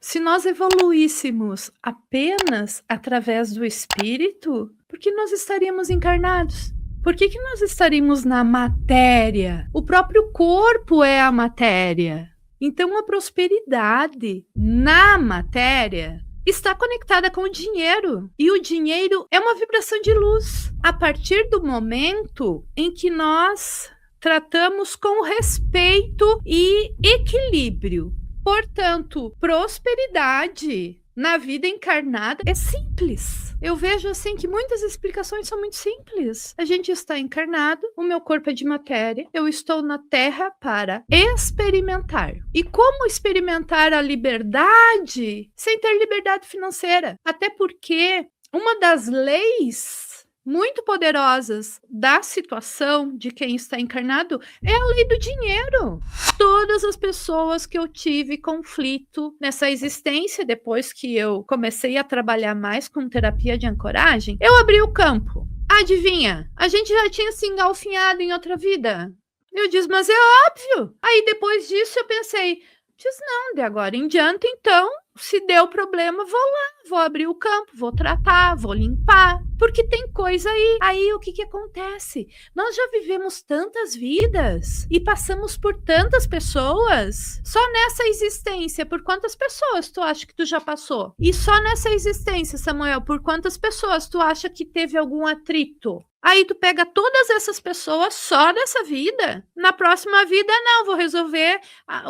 Se nós evoluíssemos apenas através do espírito, por que nós estaríamos encarnados? Por que nós estaríamos na matéria? O próprio corpo é a matéria. Então, a prosperidade na matéria está conectada com o dinheiro. E o dinheiro é uma vibração de luz. A partir do momento em que nós tratamos com respeito e equilíbrio. Portanto, prosperidade na vida encarnada é simples. Eu vejo assim que muitas explicações são muito simples. A gente está encarnado, o meu corpo é de matéria, eu estou na Terra para experimentar. E como experimentar a liberdade sem ter liberdade financeira? Até porque uma das leis muito poderosas da situação de quem está encarnado é a lei do dinheiro. Todas as pessoas que eu tive conflito nessa existência, depois que eu comecei a trabalhar mais com terapia de ancoragem, eu abri o campo. Adivinha? A gente já tinha se engalfinhado em outra vida. Eu disse, mas é óbvio. Aí depois disso eu pensei, não, de agora em diante, então, se deu problema, vou lá, vou abrir o campo, vou tratar, vou limpar, porque tem coisa aí. Aí o que acontece? Nós já vivemos tantas vidas e passamos por tantas pessoas. Só nessa existência, por quantas pessoas tu acha que tu já passou? E só nessa existência, Samuel, por quantas pessoas tu acha que teve algum atrito? Aí tu pega todas essas pessoas só dessa vida. Na próxima vida, não, vou resolver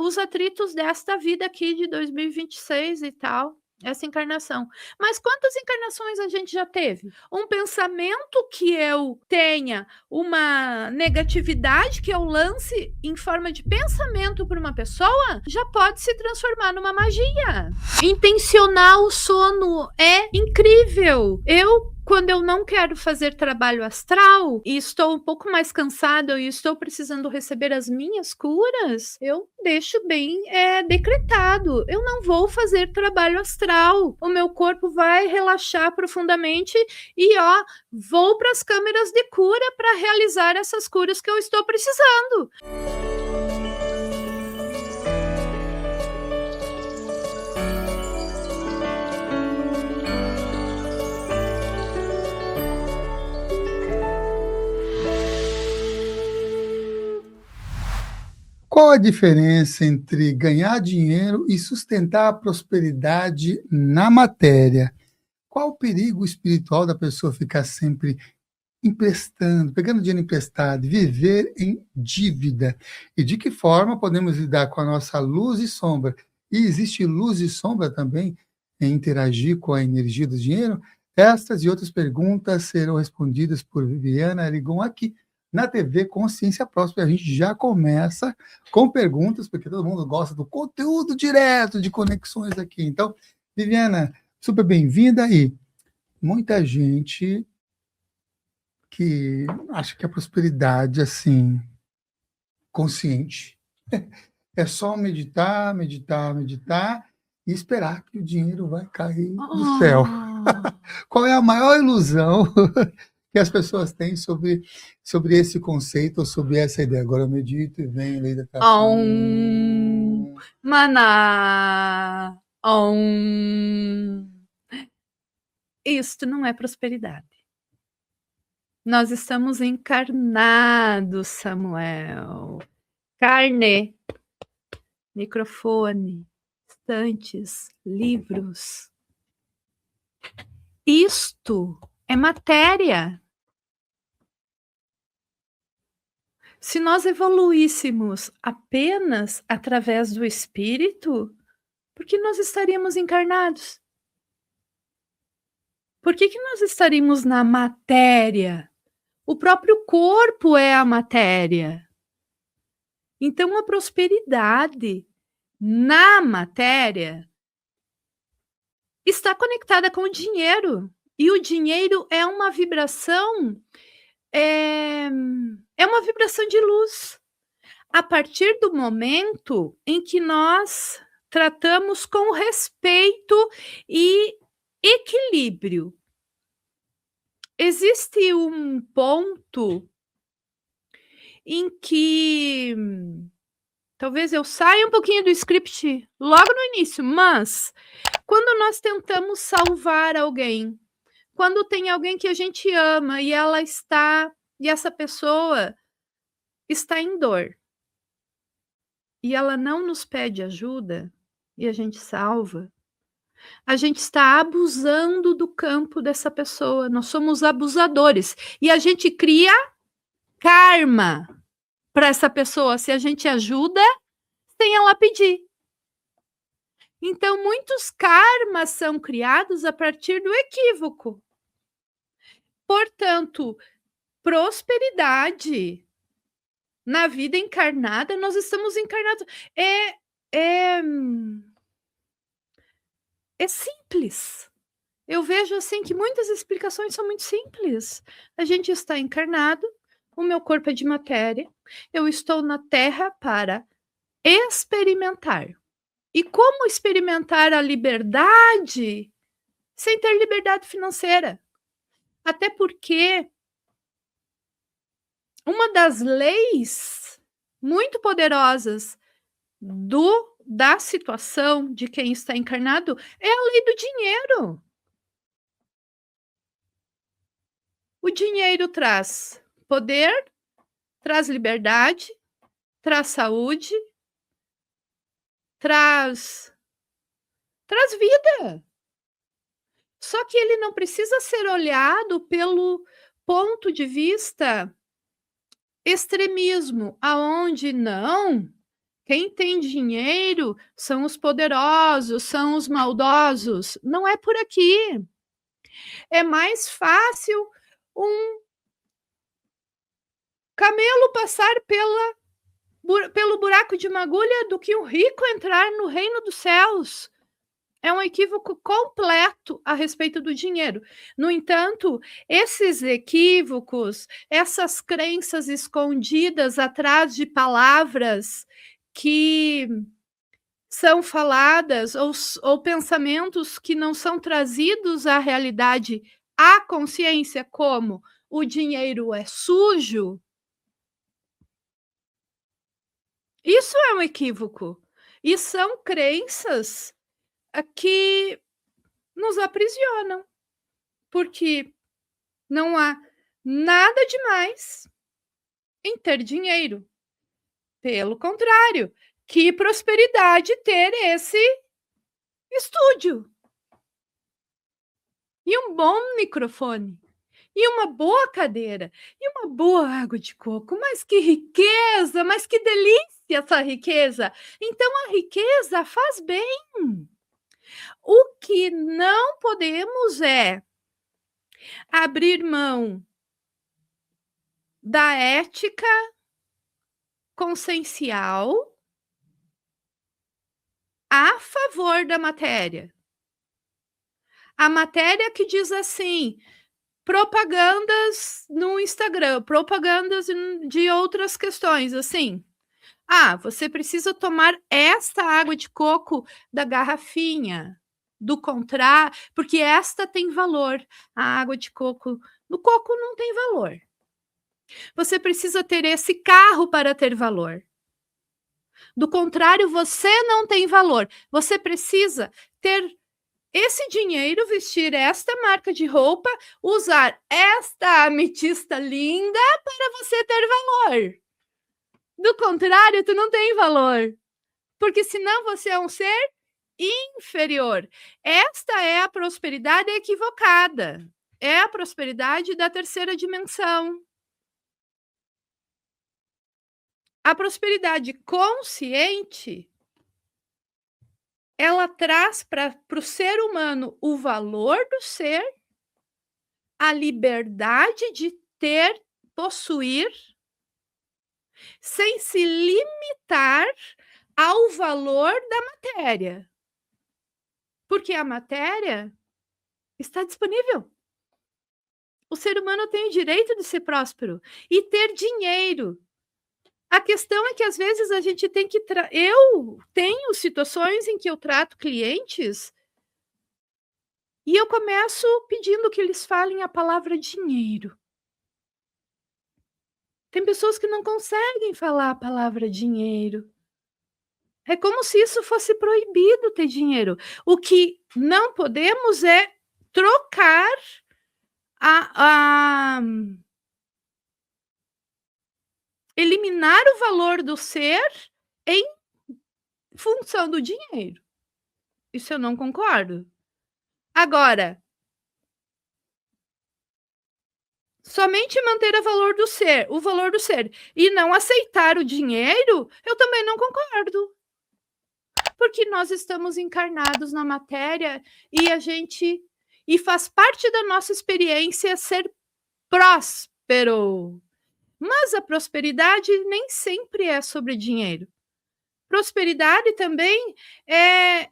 os atritos desta vida aqui de 2026 e tal. Essa encarnação. Mas quantas encarnações a gente já teve? Um pensamento que eu tenha uma negatividade, que eu lance em forma de pensamento para uma pessoa, já pode se transformar numa magia. Intencionar o sono é incrível. Quando eu não quero fazer trabalho astral e estou um pouco mais cansada e estou precisando receber as minhas curas, eu deixo bem decretado. Eu não vou fazer trabalho astral. O meu corpo vai relaxar profundamente e vou para as câmeras de cura para realizar essas curas que eu estou precisando. Qual a diferença entre ganhar dinheiro e sustentar a prosperidade na matéria? Qual o perigo espiritual da pessoa ficar sempre emprestando, pegando dinheiro emprestado, viver em dívida? E de que forma podemos lidar com a nossa luz e sombra? E existe luz e sombra também em interagir com a energia do dinheiro? Estas e outras perguntas serão respondidas por Viviana Arigon aqui na TV Consciência Próspera. A gente já começa com perguntas, porque todo mundo gosta do conteúdo direto de conexões aqui. Então, Viviana, super bem-vinda. E muita gente que acha que a prosperidade, assim, consciente, é só meditar, meditar, meditar e esperar que o dinheiro vai cair do céu. Qual é a maior ilusão que as pessoas têm sobre esse conceito ou sobre essa ideia? Agora eu medito e vem a lei da atração. Maná. Isto não é prosperidade. Nós estamos encarnados, Samuel. Carne, microfone, estantes, livros. Isto é matéria. Se nós evoluíssemos apenas através do espírito, por que nós estaríamos encarnados? Por que nós estaríamos na matéria? O próprio corpo é a matéria. Então, a prosperidade na matéria está conectada com o dinheiro. E o dinheiro é uma vibração, é uma vibração de luz. A partir do momento em que nós tratamos com respeito e equilíbrio. Existe um ponto em que Talvez eu saia um pouquinho do script logo no início, mas quando nós tentamos salvar alguém, quando tem alguém que a gente ama e essa pessoa está em dor e ela não nos pede ajuda e a gente salva, a gente está abusando do campo dessa pessoa, nós somos abusadores e a gente cria karma para essa pessoa se a gente ajuda sem ela pedir. Então, muitos karmas são criados a partir do equívoco. Portanto, prosperidade na vida encarnada, nós estamos encarnados. É simples. Eu vejo assim que muitas explicações são muito simples. A gente está encarnado, o meu corpo é de matéria, eu estou na Terra para experimentar. E como experimentar a liberdade sem ter liberdade financeira? Até porque uma das leis muito poderosas da situação de quem está encarnado é a lei do dinheiro. O dinheiro traz poder, traz liberdade, traz saúde, traz vida. Só que ele não precisa ser olhado pelo ponto de vista extremismo, aonde não, quem tem dinheiro são os poderosos, são os maldosos. Não é por aqui. É mais fácil um camelo passar pelo buraco de uma agulha do que um rico entrar no reino dos céus. É um equívoco completo a respeito do dinheiro. No entanto, esses equívocos, essas crenças escondidas atrás de palavras que são faladas ou pensamentos que não são trazidos à realidade, à consciência, como o dinheiro é sujo, isso é um equívoco. E são crenças que nos aprisionam, porque não há nada demais em ter dinheiro. Pelo contrário, que prosperidade ter esse estúdio. E um bom microfone. E uma boa cadeira. E uma boa água de coco. Mas que riqueza, mas que delícia essa riqueza. Então a riqueza faz bem. O que não podemos é abrir mão da ética consciencial a favor da matéria. A matéria que diz assim, propagandas no Instagram, propagandas de outras questões, assim. Você precisa tomar esta água de coco da garrafinha. Do contrário, porque esta tem valor. A água de coco, no coco não tem valor. Você precisa ter esse carro para ter valor. Do contrário, você não tem valor. Você precisa ter esse dinheiro, vestir esta marca de roupa, usar esta ametista linda para você ter valor. Do contrário, tu não tem valor. Porque senão você é um ser inferior. Esta é a prosperidade equivocada. É a prosperidade da terceira dimensão. A prosperidade consciente, ela traz para o ser humano o valor do ser, a liberdade de ter, possuir, sem se limitar ao valor da matéria. Porque a matéria está disponível. O ser humano tem o direito de ser próspero e ter dinheiro. A questão é que às vezes a gente tem que... Eu tenho situações em que eu trato clientes e eu começo pedindo que eles falem a palavra dinheiro. Tem pessoas que não conseguem falar a palavra dinheiro. É como se isso fosse proibido ter dinheiro. O que não podemos é trocar a eliminar o valor do ser em função do dinheiro. Isso eu não concordo. Agora, somente manter o valor do ser, e não aceitar o dinheiro, eu também não concordo. Porque nós estamos encarnados na matéria e faz parte da nossa experiência ser próspero. Mas a prosperidade nem sempre é sobre dinheiro. Prosperidade também é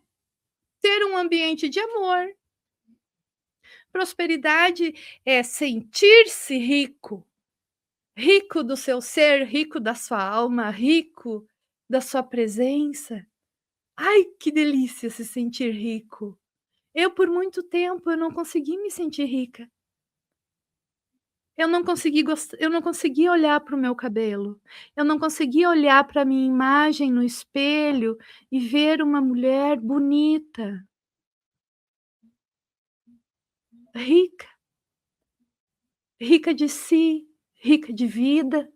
ter um ambiente de amor. Prosperidade é sentir-se rico, rico do seu ser, rico da sua alma, rico da sua presença. Ai, que delícia se sentir rico. Eu, por muito tempo, eu não consegui me sentir rica. Eu não consegui olhar para o meu cabelo. Eu não consegui olhar para a minha imagem no espelho e ver uma mulher bonita, rica, rica de si, rica de vida,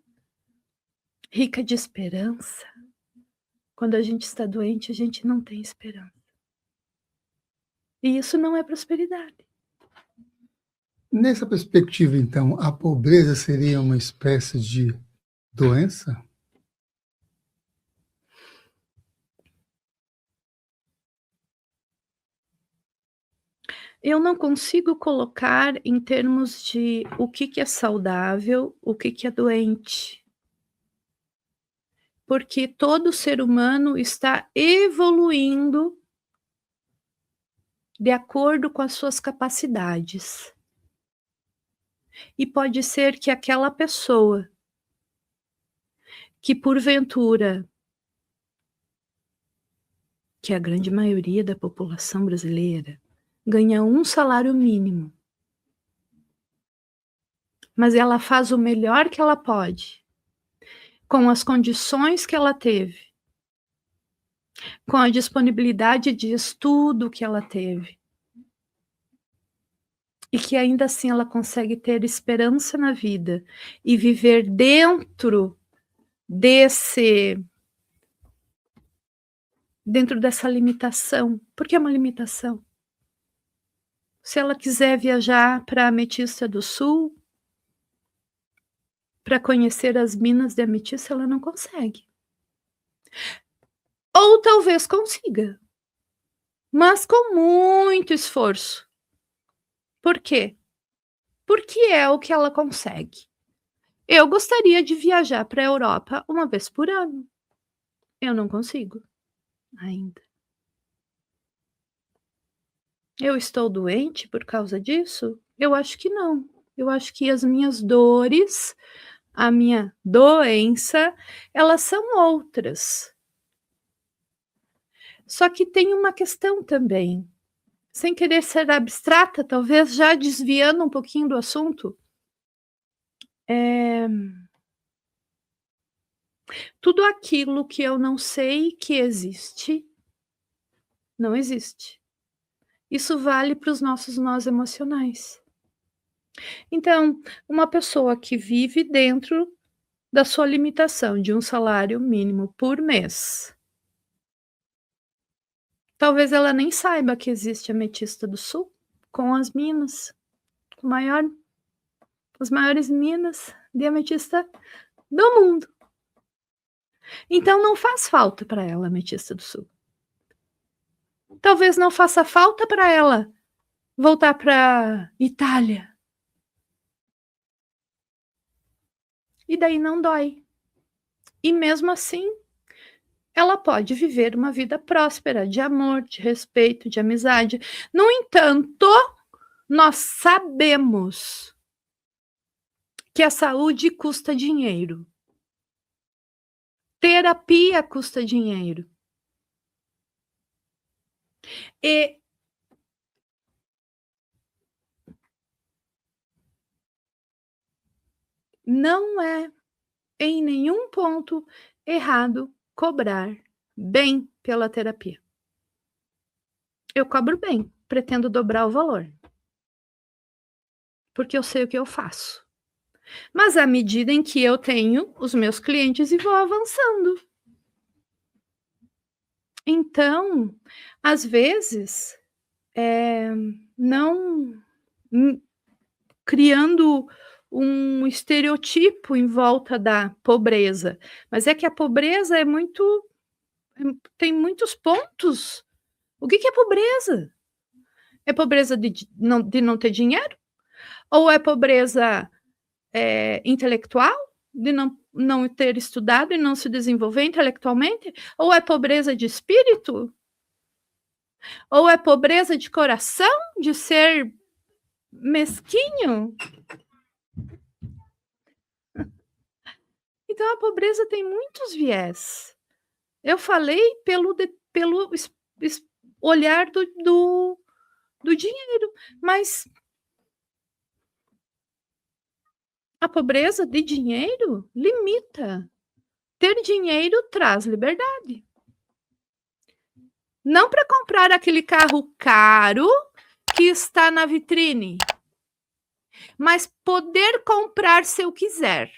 rica de esperança. Quando a gente está doente, a gente não tem esperança. E isso não é prosperidade. Nessa perspectiva, então, a pobreza seria uma espécie de doença? Eu não consigo colocar em termos de o que é saudável, o que é doente. Porque todo ser humano está evoluindo de acordo com as suas capacidades. E pode ser que aquela pessoa que porventura, que é a grande maioria da população brasileira, ganha um salário mínimo, mas ela faz o melhor que ela pode, com as condições que ela teve, com a disponibilidade de estudo que ela teve, e que ainda assim ela consegue ter esperança na vida e viver dentro dessa limitação, porque é uma limitação. Se ela quiser viajar para a Ametista do Sul, para conhecer as minas de ametista, ela não consegue. Ou talvez consiga, mas com muito esforço. Por quê? Porque é o que ela consegue. Eu gostaria de viajar para a Europa uma vez por ano. Eu não consigo ainda. Eu estou doente por causa disso? Eu acho que não. Eu acho que as minhas dores, a minha doença, elas são outras. Só que tem uma questão também, sem querer ser abstrata, talvez já desviando um pouquinho do assunto. Tudo aquilo que eu não sei que existe, não existe. Isso vale para os nossos nós emocionais. Então, uma pessoa que vive dentro da sua limitação de um salário mínimo por mês, talvez ela nem saiba que existe a Ametista do Sul com as minas, as maiores minas de ametista do mundo. Então não faz falta para ela a Ametista do Sul. Talvez não faça falta para ela voltar para Itália. E daí não dói. E mesmo assim, ela pode viver uma vida próspera, de amor, de respeito, de amizade. No entanto, nós sabemos que a saúde custa dinheiro. Terapia custa dinheiro. E não é em nenhum ponto errado cobrar bem pela terapia. Eu cobro bem, pretendo dobrar o valor. Porque eu sei o que eu faço. Mas à medida em que eu tenho os meus clientes e vou avançando. Então, às vezes, não criando um estereotipo em volta da pobreza, mas é que a pobreza tem muitos pontos. O que é pobreza? É pobreza de não ter dinheiro? Ou é pobreza intelectual? De não ter estudado e não se desenvolver intelectualmente? Ou é pobreza de espírito? Ou é pobreza de coração? De ser mesquinho? Então a pobreza tem muitos viés. Eu falei pelo olhar do dinheiro, mas a pobreza de dinheiro limita. Ter dinheiro traz liberdade. Não para comprar aquele carro caro que está na vitrine, mas poder comprar se eu quiser.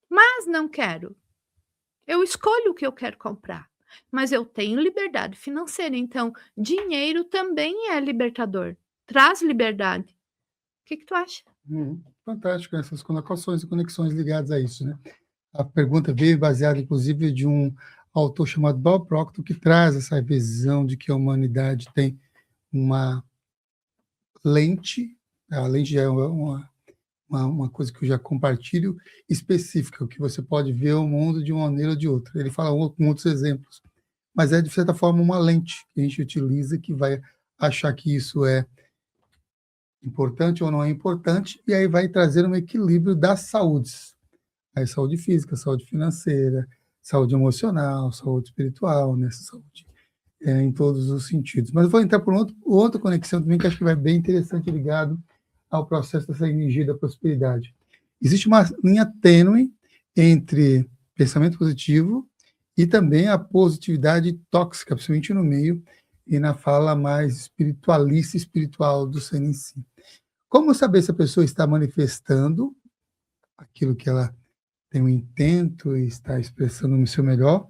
Mas não quero. Eu escolho o que eu quero comprar, mas eu tenho liberdade financeira, então dinheiro também é libertador, traz liberdade. O que tu acha? Fantástico essas colocações e conexões ligadas a isso, né? A pergunta veio baseada, inclusive, de um autor chamado Bob Proctor, que traz essa visão de que a humanidade tem uma lente, a lente é uma coisa que eu já compartilho, específica, que você pode ver o mundo de uma maneira ou de outra. Ele fala com outros exemplos, mas é, de certa forma, uma lente que a gente utiliza que vai achar que isso é importante ou não é importante, e aí vai trazer um equilíbrio das saúdes. Aí, saúde física, saúde financeira, saúde emocional, saúde espiritual, né? Saúde em todos os sentidos. Mas eu vou entrar por outra conexão também, que acho que vai bem interessante, ligado ao processo dessa energia da prosperidade. Existe uma linha tênue entre pensamento positivo e também a positividade tóxica, principalmente no meio e na fala mais espiritualista e espiritual do ser em si. Como saber se a pessoa está manifestando aquilo que ela tem um intento e está expressando no seu melhor,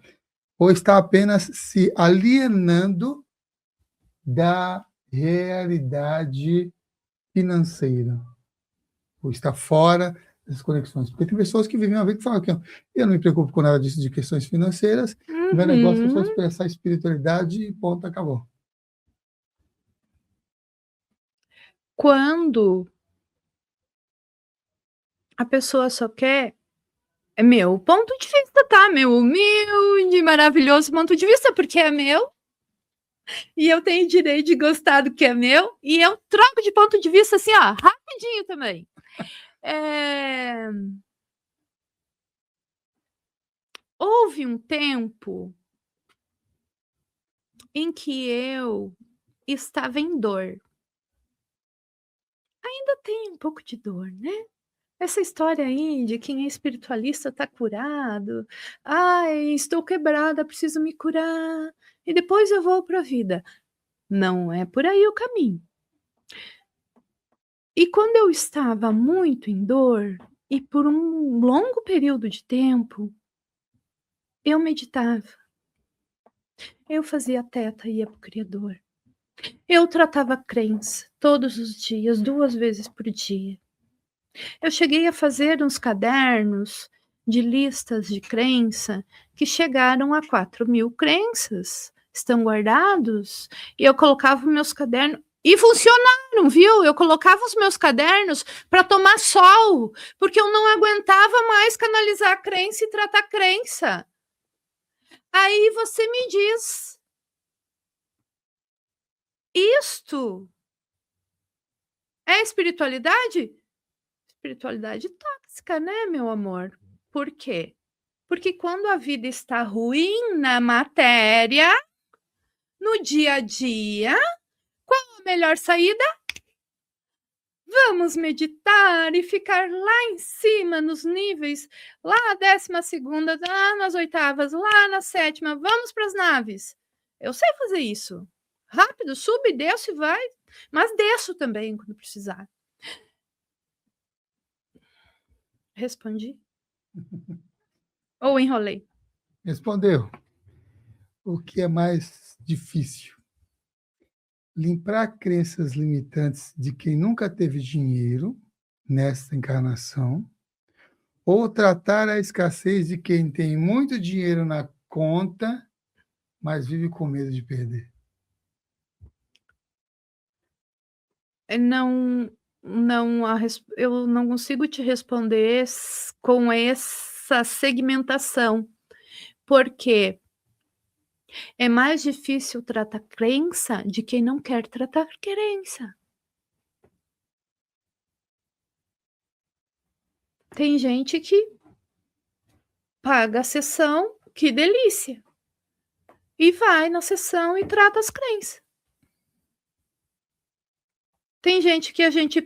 ou está apenas se alienando da realidade financeira, ou está fora das conexões? Porque tem pessoas que vivem uma vida que falam que eu não me preocupo com nada disso de questões financeiras, o meu negócio é só expressar expressar e ponto, acabou. Quando a pessoa só quer é meu ponto de vista, tá? Meu humilde, maravilhoso ponto de vista, porque é meu. E eu tenho direito de gostar do que é meu. E eu troco de ponto de vista assim, ó, rapidinho também. Houve um tempo em que eu estava em dor. Ainda tem um pouco de dor, né? Essa história aí de quem é espiritualista está curado. Ai, estou quebrada, preciso me curar. E depois eu vou para a vida. Não é por aí o caminho. E quando eu estava muito em dor, e por um longo período de tempo, eu meditava. Eu fazia teta, ia para o Criador. Eu tratava a crença todos os dias, 2 vezes por dia. Eu cheguei a fazer uns cadernos de listas de crença que chegaram a 4.000 crenças. Estão guardados. E eu colocava meus cadernos. E funcionaram, viu? Eu colocava os meus cadernos para tomar sol, porque eu não aguentava mais canalizar a crença e tratar a crença. Aí você me diz, isto é espiritualidade? Espiritualidade tóxica, né, meu amor? Por quê? Porque quando a vida está ruim na matéria, no dia a dia, qual a melhor saída? Vamos meditar e ficar lá em cima, nos níveis, lá na 12ª, lá nas 8ª, lá na 7ª, vamos para as naves. Eu sei fazer isso. Rápido, subo e desço e vai, mas desço também quando precisar. Respondi? Ou enrolei? Respondeu. O que é mais difícil? Limpar crenças limitantes de quem nunca teve dinheiro nesta encarnação, ou tratar a escassez de quem tem muito dinheiro na conta, mas vive com medo de perder? Eu não consigo te responder com essa segmentação, porque é mais difícil tratar crença de quem não quer tratar crença. Tem gente que paga a sessão, que delícia, e vai na sessão e trata as crenças. Tem gente que a gente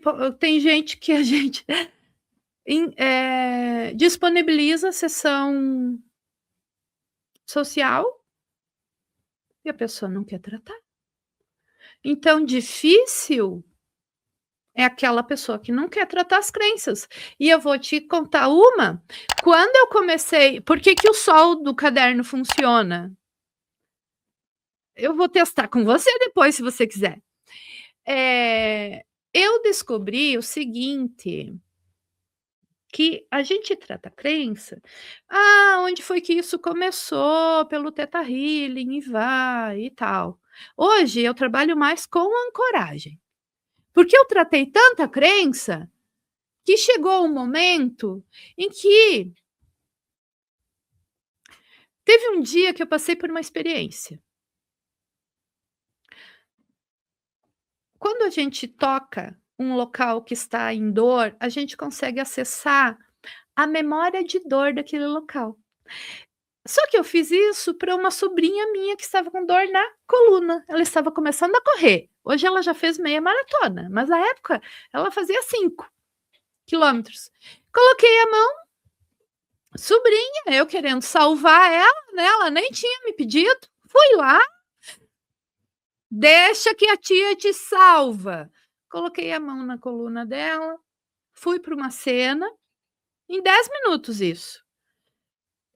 disponibiliza sessão social e a pessoa não quer tratar. Então, difícil é aquela pessoa que não quer tratar as crenças. E eu vou te contar uma. Quando eu comecei... Por que o sol do caderno funciona? Eu vou testar com você depois, se você quiser. Eu descobri o seguinte, que a gente trata a crença, onde foi que isso começou? Pelo Theta Healing e vai e tal. Hoje eu trabalho mais com ancoragem, porque eu tratei tanta crença que chegou um momento em que teve um dia que eu passei por uma experiência. Quando a gente toca um local que está em dor, a gente consegue acessar a memória de dor daquele local. Só que eu fiz isso para uma sobrinha minha que estava com dor na coluna. Ela estava começando a correr. Hoje ela já fez meia maratona, mas na época ela fazia 5 quilômetros. Coloquei a mão, sobrinha, eu querendo salvar ela, né? Ela nem tinha me pedido. Fui lá, deixa que a tia te salva. Coloquei a mão na coluna dela, fui para uma cena, em 10 minutos isso.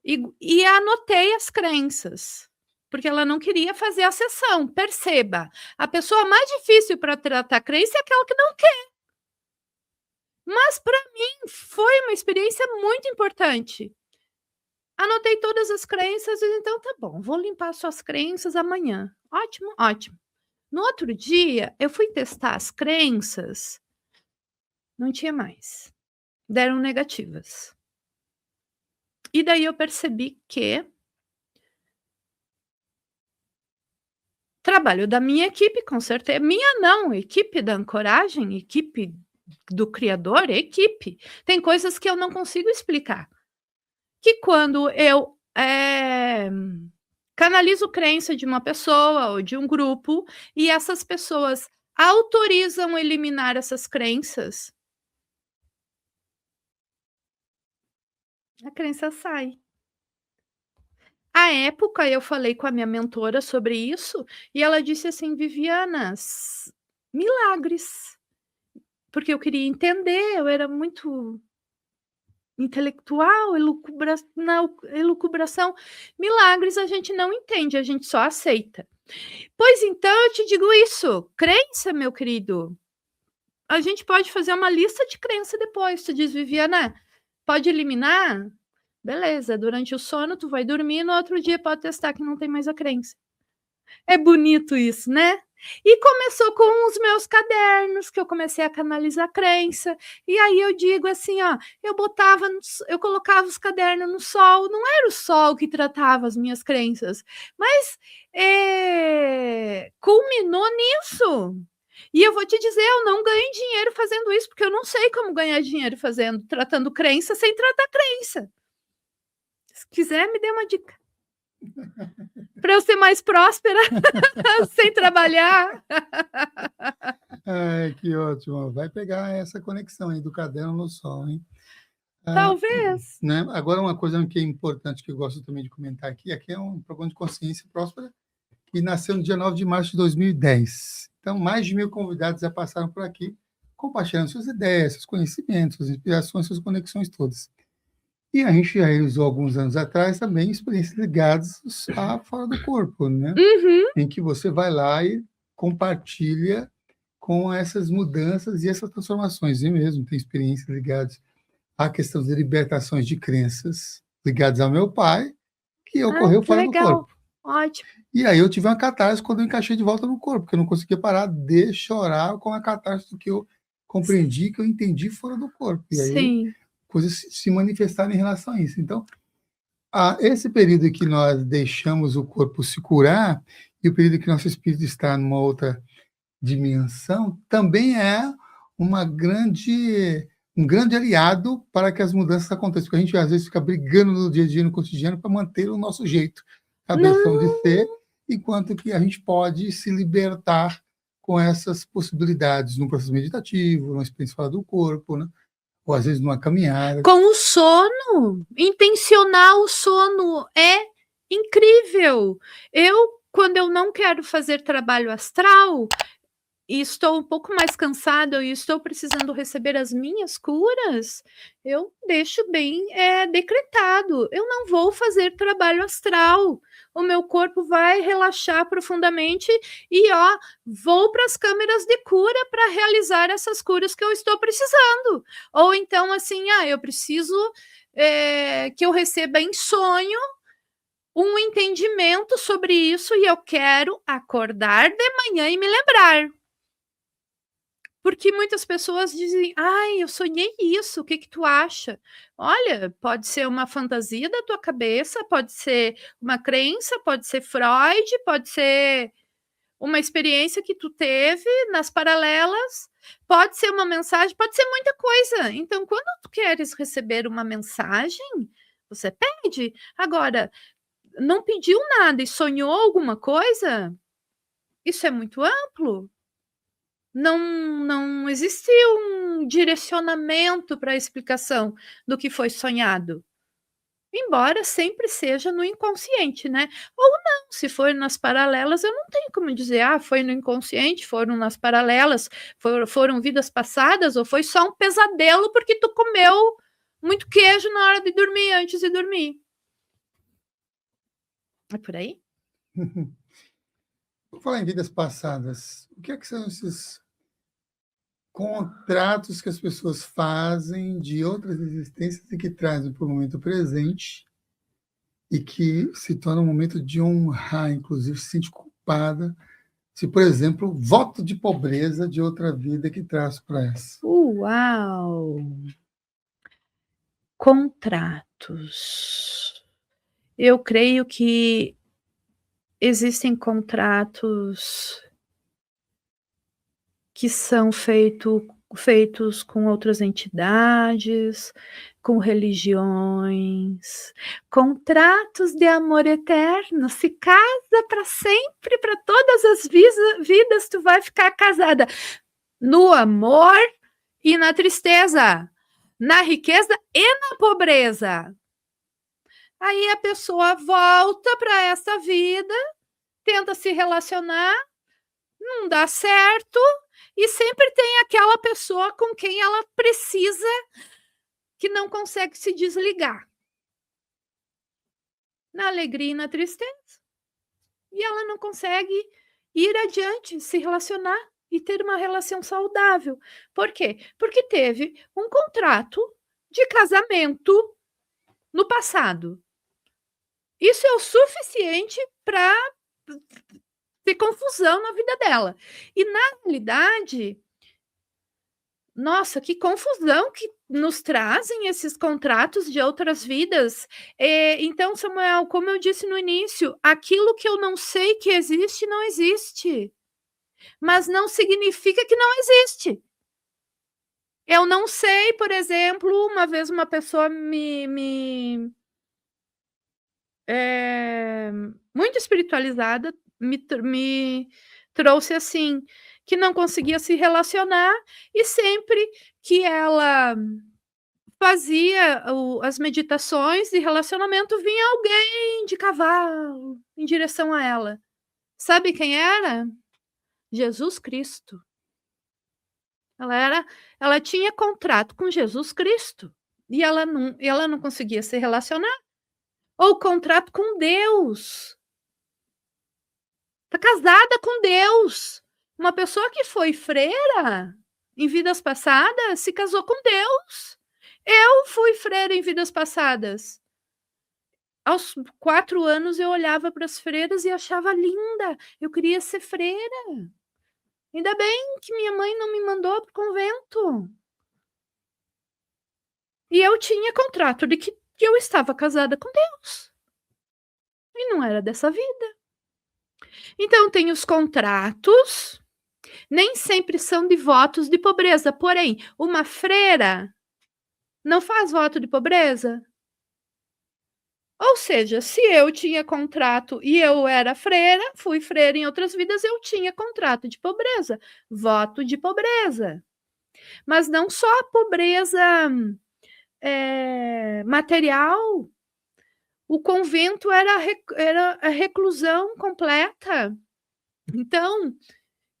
E anotei as crenças, porque ela não queria fazer a sessão. Perceba, a pessoa mais difícil para tratar crença é aquela que não quer. Mas para mim foi uma experiência muito importante. Anotei todas as crenças, então tá bom, vou limpar suas crenças amanhã. Ótimo, ótimo. No outro dia, eu fui testar as crenças, não tinha mais. Deram negativas. E daí eu percebi que trabalho da minha equipe, com certeza. Minha não, equipe da ancoragem, equipe do criador, equipe. Tem coisas que eu não consigo explicar. Que quando eu canalizo crença de uma pessoa ou de um grupo e essas pessoas autorizam eliminar essas crenças, a crença sai. À época, eu falei com a minha mentora sobre isso e ela disse assim: Viviana, milagres. Porque eu queria entender, eu era muito intelectual, na elucubração. Milagres a gente não entende, a gente só aceita. Pois então, eu te digo isso, crença, meu querido. A gente pode fazer uma lista de crença depois. Tu diz, Viviana, pode eliminar? Beleza, durante o sono tu vai dormir, no outro dia pode testar que não tem mais a crença. É bonito isso, né? E começou com os meus cadernos, que eu comecei a canalizar a crença. E aí eu digo assim, ó, eu colocava os cadernos no sol, não era o sol que tratava as minhas crenças, mas culminou nisso. E eu vou te dizer, eu não ganho dinheiro fazendo isso, porque eu não sei como ganhar dinheiro tratando crença sem tratar crença. Se quiser, me dê uma dica. Para eu ser mais próspera sem trabalhar. Ai, que ótimo. Vai pegar essa conexão aí do caderno no sol, hein? Ah, Talvez. né? Agora, uma coisa que é importante, que eu gosto também de comentar aqui é um programa de consciência próspera, que nasceu no dia 9 de março de 2010. Então, mais de 1.000 convidados já passaram por aqui, compartilhando suas ideias, seus conhecimentos, suas inspirações, suas conexões todas. E a gente já realizou, alguns anos atrás, também experiências ligadas a fora do corpo, né? Uhum. Em que você vai lá e compartilha com essas mudanças e essas transformações. Eu mesmo tenho experiências ligadas à questão de libertações de crenças ligadas ao meu pai, que Ah, ocorreu que fora do legal. corpo. Ótimo. E aí eu tive uma catarse quando eu encaixei de volta no corpo, porque eu não conseguia parar de chorar com a catarse do que eu compreendi, que eu entendi fora do corpo. E aí Sim. coisas se manifestaram em relação a isso. Então, esse período que nós deixamos o corpo se curar e o período que nosso espírito está numa outra dimensão também é uma grande um grande aliado para que as mudanças aconteçam, porque a gente às vezes fica brigando no dia a dia, no cotidiano, para manter o nosso jeito, a versão de ser, Não. enquanto que a gente pode se libertar com essas possibilidades num processo meditativo, numa experiência fora do corpo, né? Ou às vezes numa caminhada. Com o sono, intencionar o sono é incrível. Quando eu não quero fazer trabalho astral e estou um pouco mais cansada e estou precisando receber as minhas curas, eu deixo bem decretado. Eu não vou fazer trabalho astral. O meu corpo vai relaxar profundamente e vou para as câmeras de cura para realizar essas curas que eu estou precisando. Ou então, assim, eu preciso que eu receba em sonho um entendimento sobre isso e eu quero acordar de manhã e me lembrar. Porque muitas pessoas dizem, ai, eu sonhei isso, o que que tu acha? Olha, pode ser uma fantasia da tua cabeça, pode ser uma crença, pode ser Freud, pode ser uma experiência que tu teve nas paralelas, pode ser uma mensagem, pode ser muita coisa. Então, quando tu queres receber uma mensagem, você pede. Agora, não pediu nada e sonhou alguma coisa, isso é muito amplo. Não existe um direcionamento para a explicação do que foi sonhado. Embora sempre seja no inconsciente, né? Ou não, se for nas paralelas, eu não tenho como dizer, foi no inconsciente, foram nas paralelas, foram vidas passadas, ou foi só um pesadelo porque tu comeu muito queijo na hora de dormir, antes de dormir. É por aí? Vou falar em vidas passadas. O que é que são esses contratos que as pessoas fazem de outras existências e que trazem para o momento presente e que se torna um momento de honrar, inclusive se sente culpada se, por exemplo, voto de pobreza de outra vida que traz para essa. Uau! Contratos. Eu creio que existem contratos que são feitos com outras entidades, com religiões, contratos de amor eterno. Se casa para sempre, para todas as vidas, tu vai ficar casada no amor e na tristeza, na riqueza e na pobreza. Aí a pessoa volta para essa vida, tenta se relacionar, não dá certo, e sempre tem aquela pessoa com quem ela precisa, que não consegue se desligar. Na alegria e na tristeza. E ela não consegue ir adiante, se relacionar e ter uma relação saudável. Por quê? Porque teve um contrato de casamento no passado. Isso é o suficiente para ter confusão na vida dela. E, na realidade, nossa, que confusão que nos trazem esses contratos de outras vidas. Então, Samuel, como eu disse no início, aquilo que eu não sei que existe, não existe. Mas não significa que não existe. Eu não sei, por exemplo, uma vez uma pessoa muito espiritualizada me trouxe assim, que não conseguia se relacionar, e sempre que ela fazia as meditações de relacionamento, vinha alguém de cavalo em direção a ela. Sabe quem era? Jesus Cristo. Ela tinha contrato com Jesus Cristo, e ela não conseguia se relacionar, ou contrato com Deus. Tá casada com Deus. Uma pessoa que foi freira em vidas passadas se casou com Deus. Eu fui freira em vidas passadas. Aos 4 anos eu olhava para as freiras e achava linda. Eu queria ser freira. Ainda bem que minha mãe não me mandou para o convento. E eu tinha contrato de que eu estava casada com Deus. E não era dessa vida. Então tem os contratos, nem sempre são de votos de pobreza. Porém, uma freira não faz voto de pobreza? Ou seja, se eu tinha contrato e eu era freira, fui freira em outras vidas, eu tinha contrato de pobreza, voto de pobreza. Mas não só a pobreza material. O convento era a reclusão completa. Então,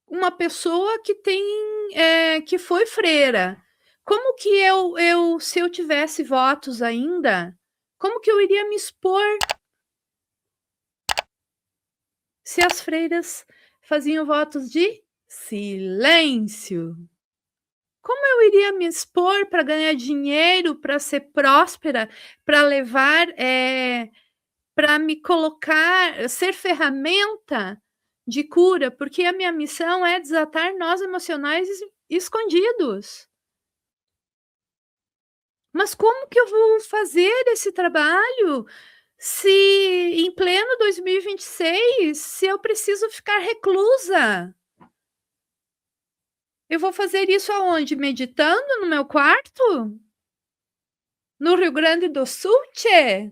uma pessoa que que foi freira, como que se eu tivesse votos ainda, como que eu iria me expor se as freiras faziam votos de silêncio? Como eu iria me expor para ganhar dinheiro, para ser próspera, para levar, para me colocar, ser ferramenta de cura? Porque a minha missão é desatar nós emocionais escondidos. Mas como que eu vou fazer esse trabalho se em pleno 2026, se eu preciso ficar reclusa? Eu vou fazer isso aonde? Meditando no meu quarto? No Rio Grande do Sul, tchê?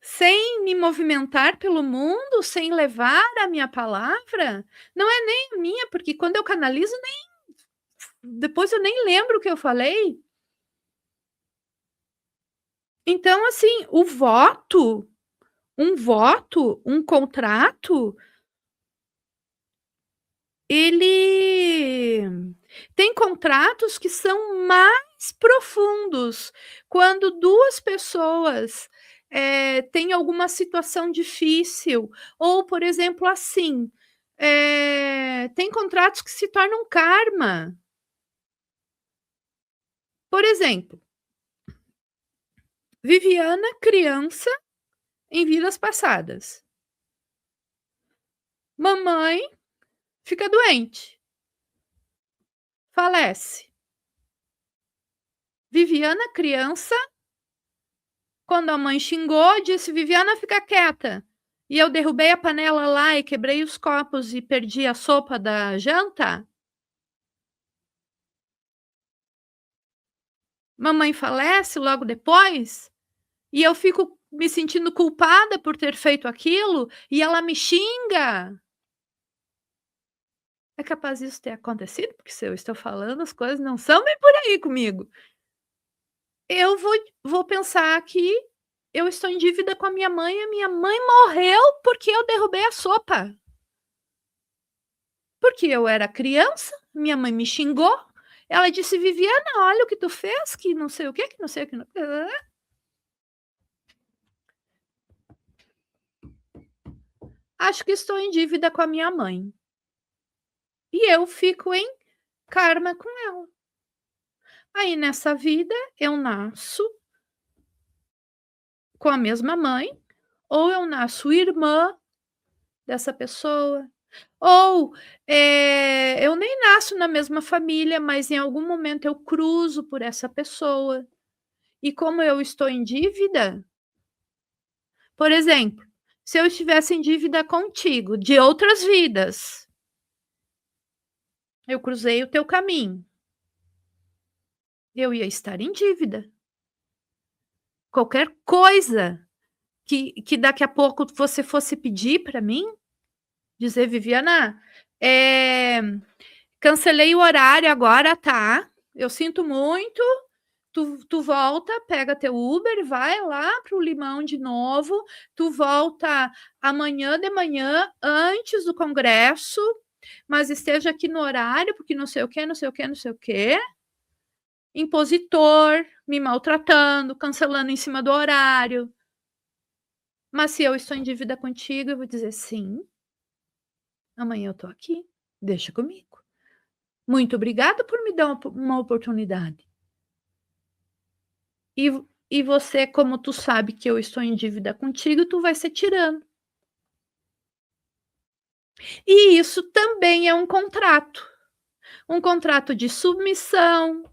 Sem me movimentar pelo mundo, sem levar a minha palavra? Não é nem a minha, porque quando eu canalizo, depois eu nem lembro o que eu falei. Então, assim, um contrato, ele tem contratos que são mais profundos. Quando duas pessoas têm alguma situação difícil, ou, por exemplo, assim, tem contratos que se tornam karma. Por exemplo, Viviana, criança, em vidas passadas. Mamãe fica doente, falece. Viviana, criança, quando a mãe xingou, disse: Viviana, fica quieta. E eu derrubei a panela lá e quebrei os copos e perdi a sopa da janta. Mamãe falece logo depois e eu fico me sentindo culpada por ter feito aquilo e ela me xinga. É capaz disso ter acontecido, porque se eu estou falando, as coisas não são bem por aí comigo. Eu vou pensar que eu estou em dívida com a minha mãe morreu porque eu derrubei a sopa. Porque eu era criança, minha mãe me xingou, ela disse: Viviana, olha o que tu fez, que não sei o que não sei o que. Acho que estou em dívida com a minha mãe. E eu fico em karma com ela. Aí nessa vida eu nasço com a mesma mãe, ou eu nasço irmã dessa pessoa, ou eu nem nasço na mesma família, mas em algum momento eu cruzo por essa pessoa. E como eu estou em dívida, por exemplo, se eu estivesse em dívida contigo de outras vidas, eu cruzei o teu caminho, eu ia estar em dívida. Qualquer coisa que daqui a pouco você fosse pedir para mim, Dizer, Viviana, cancelei o horário agora, tá? Eu sinto muito. Tu volta, pega teu Uber, vai lá pro Limão de novo. Tu volta amanhã de manhã, antes do congresso, mas esteja aqui no horário, porque não sei o que, não sei o que, não sei o que. Impositor, me maltratando, cancelando em cima do horário. Mas se eu estou em dívida contigo, eu vou dizer sim. Amanhã eu tô aqui, deixa comigo. Muito obrigada por me dar uma oportunidade. E você, como tu sabe que eu estou em dívida contigo, tu vai ser tirano. E isso também é um contrato. Um contrato de submissão,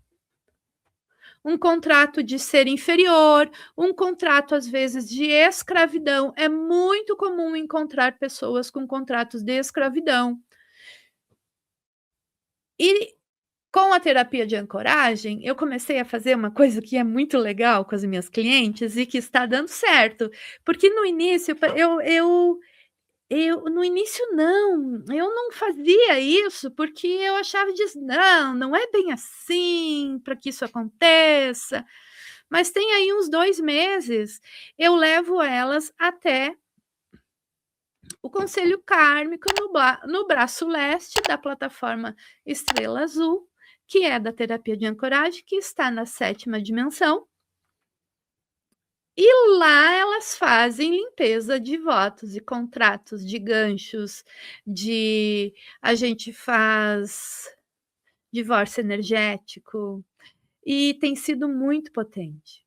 um contrato de ser inferior, um contrato, às vezes, de escravidão. É muito comum encontrar pessoas com contratos de escravidão. E com a terapia de ancoragem, eu comecei a fazer uma coisa que é muito legal com as minhas clientes e que está dando certo. Porque no início, no início não, eu não fazia isso porque eu achava não, não é bem assim para que isso aconteça. Mas tem aí uns 2 meses, eu levo elas até o Conselho Kármico no braço leste da plataforma Estrela Azul, que é da terapia de ancoragem, que está na 7ª dimensão. E lá elas fazem limpeza de votos e contratos, de ganchos, a gente faz divórcio energético, e tem sido muito potente.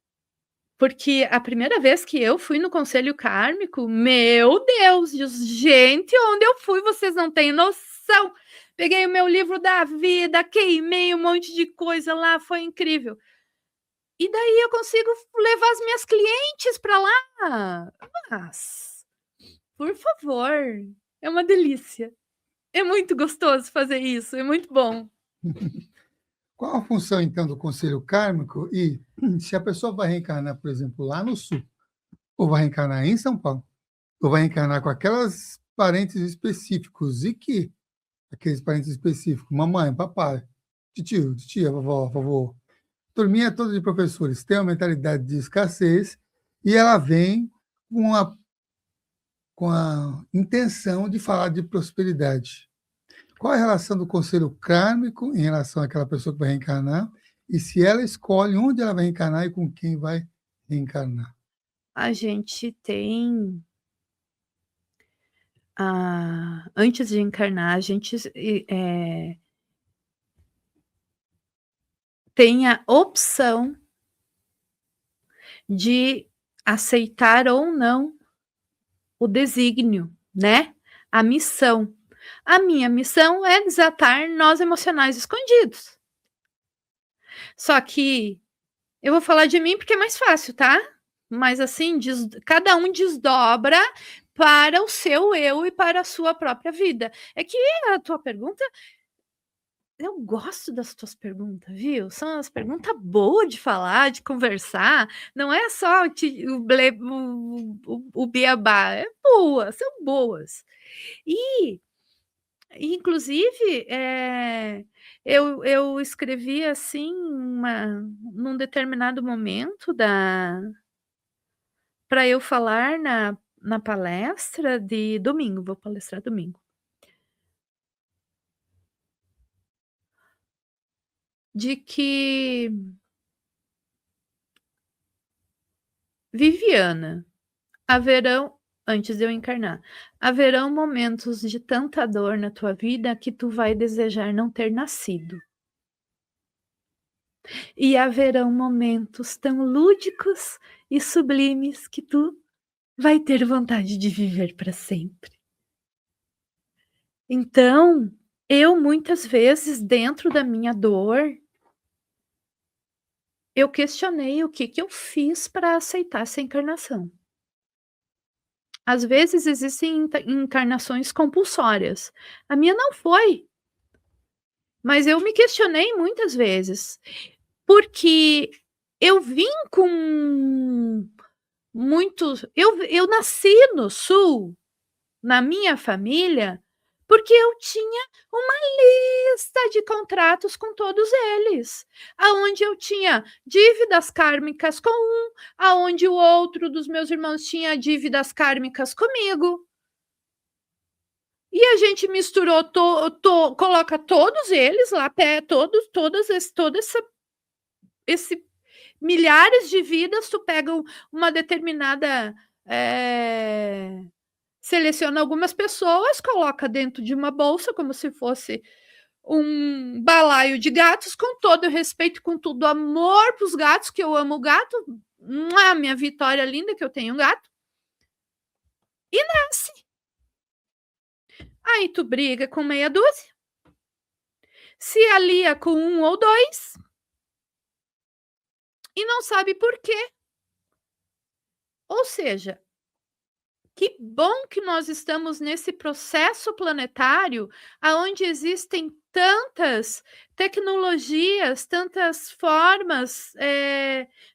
Porque a primeira vez que eu fui no conselho kármico, meu Deus, gente, onde eu fui, vocês não têm noção. Peguei o meu livro da vida, queimei um monte de coisa lá, foi incrível. E daí eu consigo levar as minhas clientes para lá. Mas, por favor, é uma delícia. É muito gostoso fazer isso, é muito bom. Qual a função, então, do conselho kármico? E se a pessoa vai reencarnar, por exemplo, lá no Sul, ou vai reencarnar em São Paulo, ou vai reencarnar com aquelas parentes específicos, e que aqueles parentes específicos, mamãe, papai, tio, tia, vovó, vovô, turminha toda de professores, tem uma mentalidade de escassez e ela vem com a intenção de falar de prosperidade. Qual é a relação do conselho kármico em relação àquela pessoa que vai reencarnar? E se ela escolhe onde ela vai reencarnar e com quem vai reencarnar? A gente tem... antes de encarnar, a gente tem a opção de aceitar ou não o desígnio, né? A missão. A minha missão é desatar nós emocionais escondidos. Só que eu vou falar de mim porque é mais fácil, tá? Mas assim, cada um desdobra para o seu eu e para a sua própria vida. É que a tua pergunta, eu gosto das tuas perguntas, viu? São as perguntas boas de falar, de conversar. Não é só o beabá, é boa, são boas. E, inclusive, eu escrevi assim, num determinado momento para eu falar na palestra de domingo, vou palestrar domingo. De que Viviana, antes de eu encarnar, haverão momentos de tanta dor na tua vida que tu vai desejar não ter nascido. E haverão momentos tão lúdicos e sublimes que tu vai ter vontade de viver para sempre. Então, eu muitas vezes, dentro da minha dor, eu questionei o que eu fiz para aceitar essa encarnação. Às vezes existem encarnações compulsórias. A minha não foi. Mas eu me questionei muitas vezes. Porque eu vim com muitos... Eu nasci no Sul. Na minha família, porque eu tinha uma lista de contratos com todos eles, aonde eu tinha dívidas kármicas com um, aonde o outro dos meus irmãos tinha dívidas kármicas comigo. E a gente misturou, coloca todos eles lá, esse milhares de vidas, tu pega uma determinada. Seleciona algumas pessoas, coloca dentro de uma bolsa, como se fosse um balaio de gatos, com todo o respeito, com todo o amor para os gatos, que eu amo o gato, minha Vitória linda, que eu tenho um gato, e nasce. Aí tu briga com meia dúzia, se alia com um ou dois, e não sabe por quê. Ou seja, que bom que nós estamos nesse processo planetário, aonde existem tantas tecnologias, tantas formas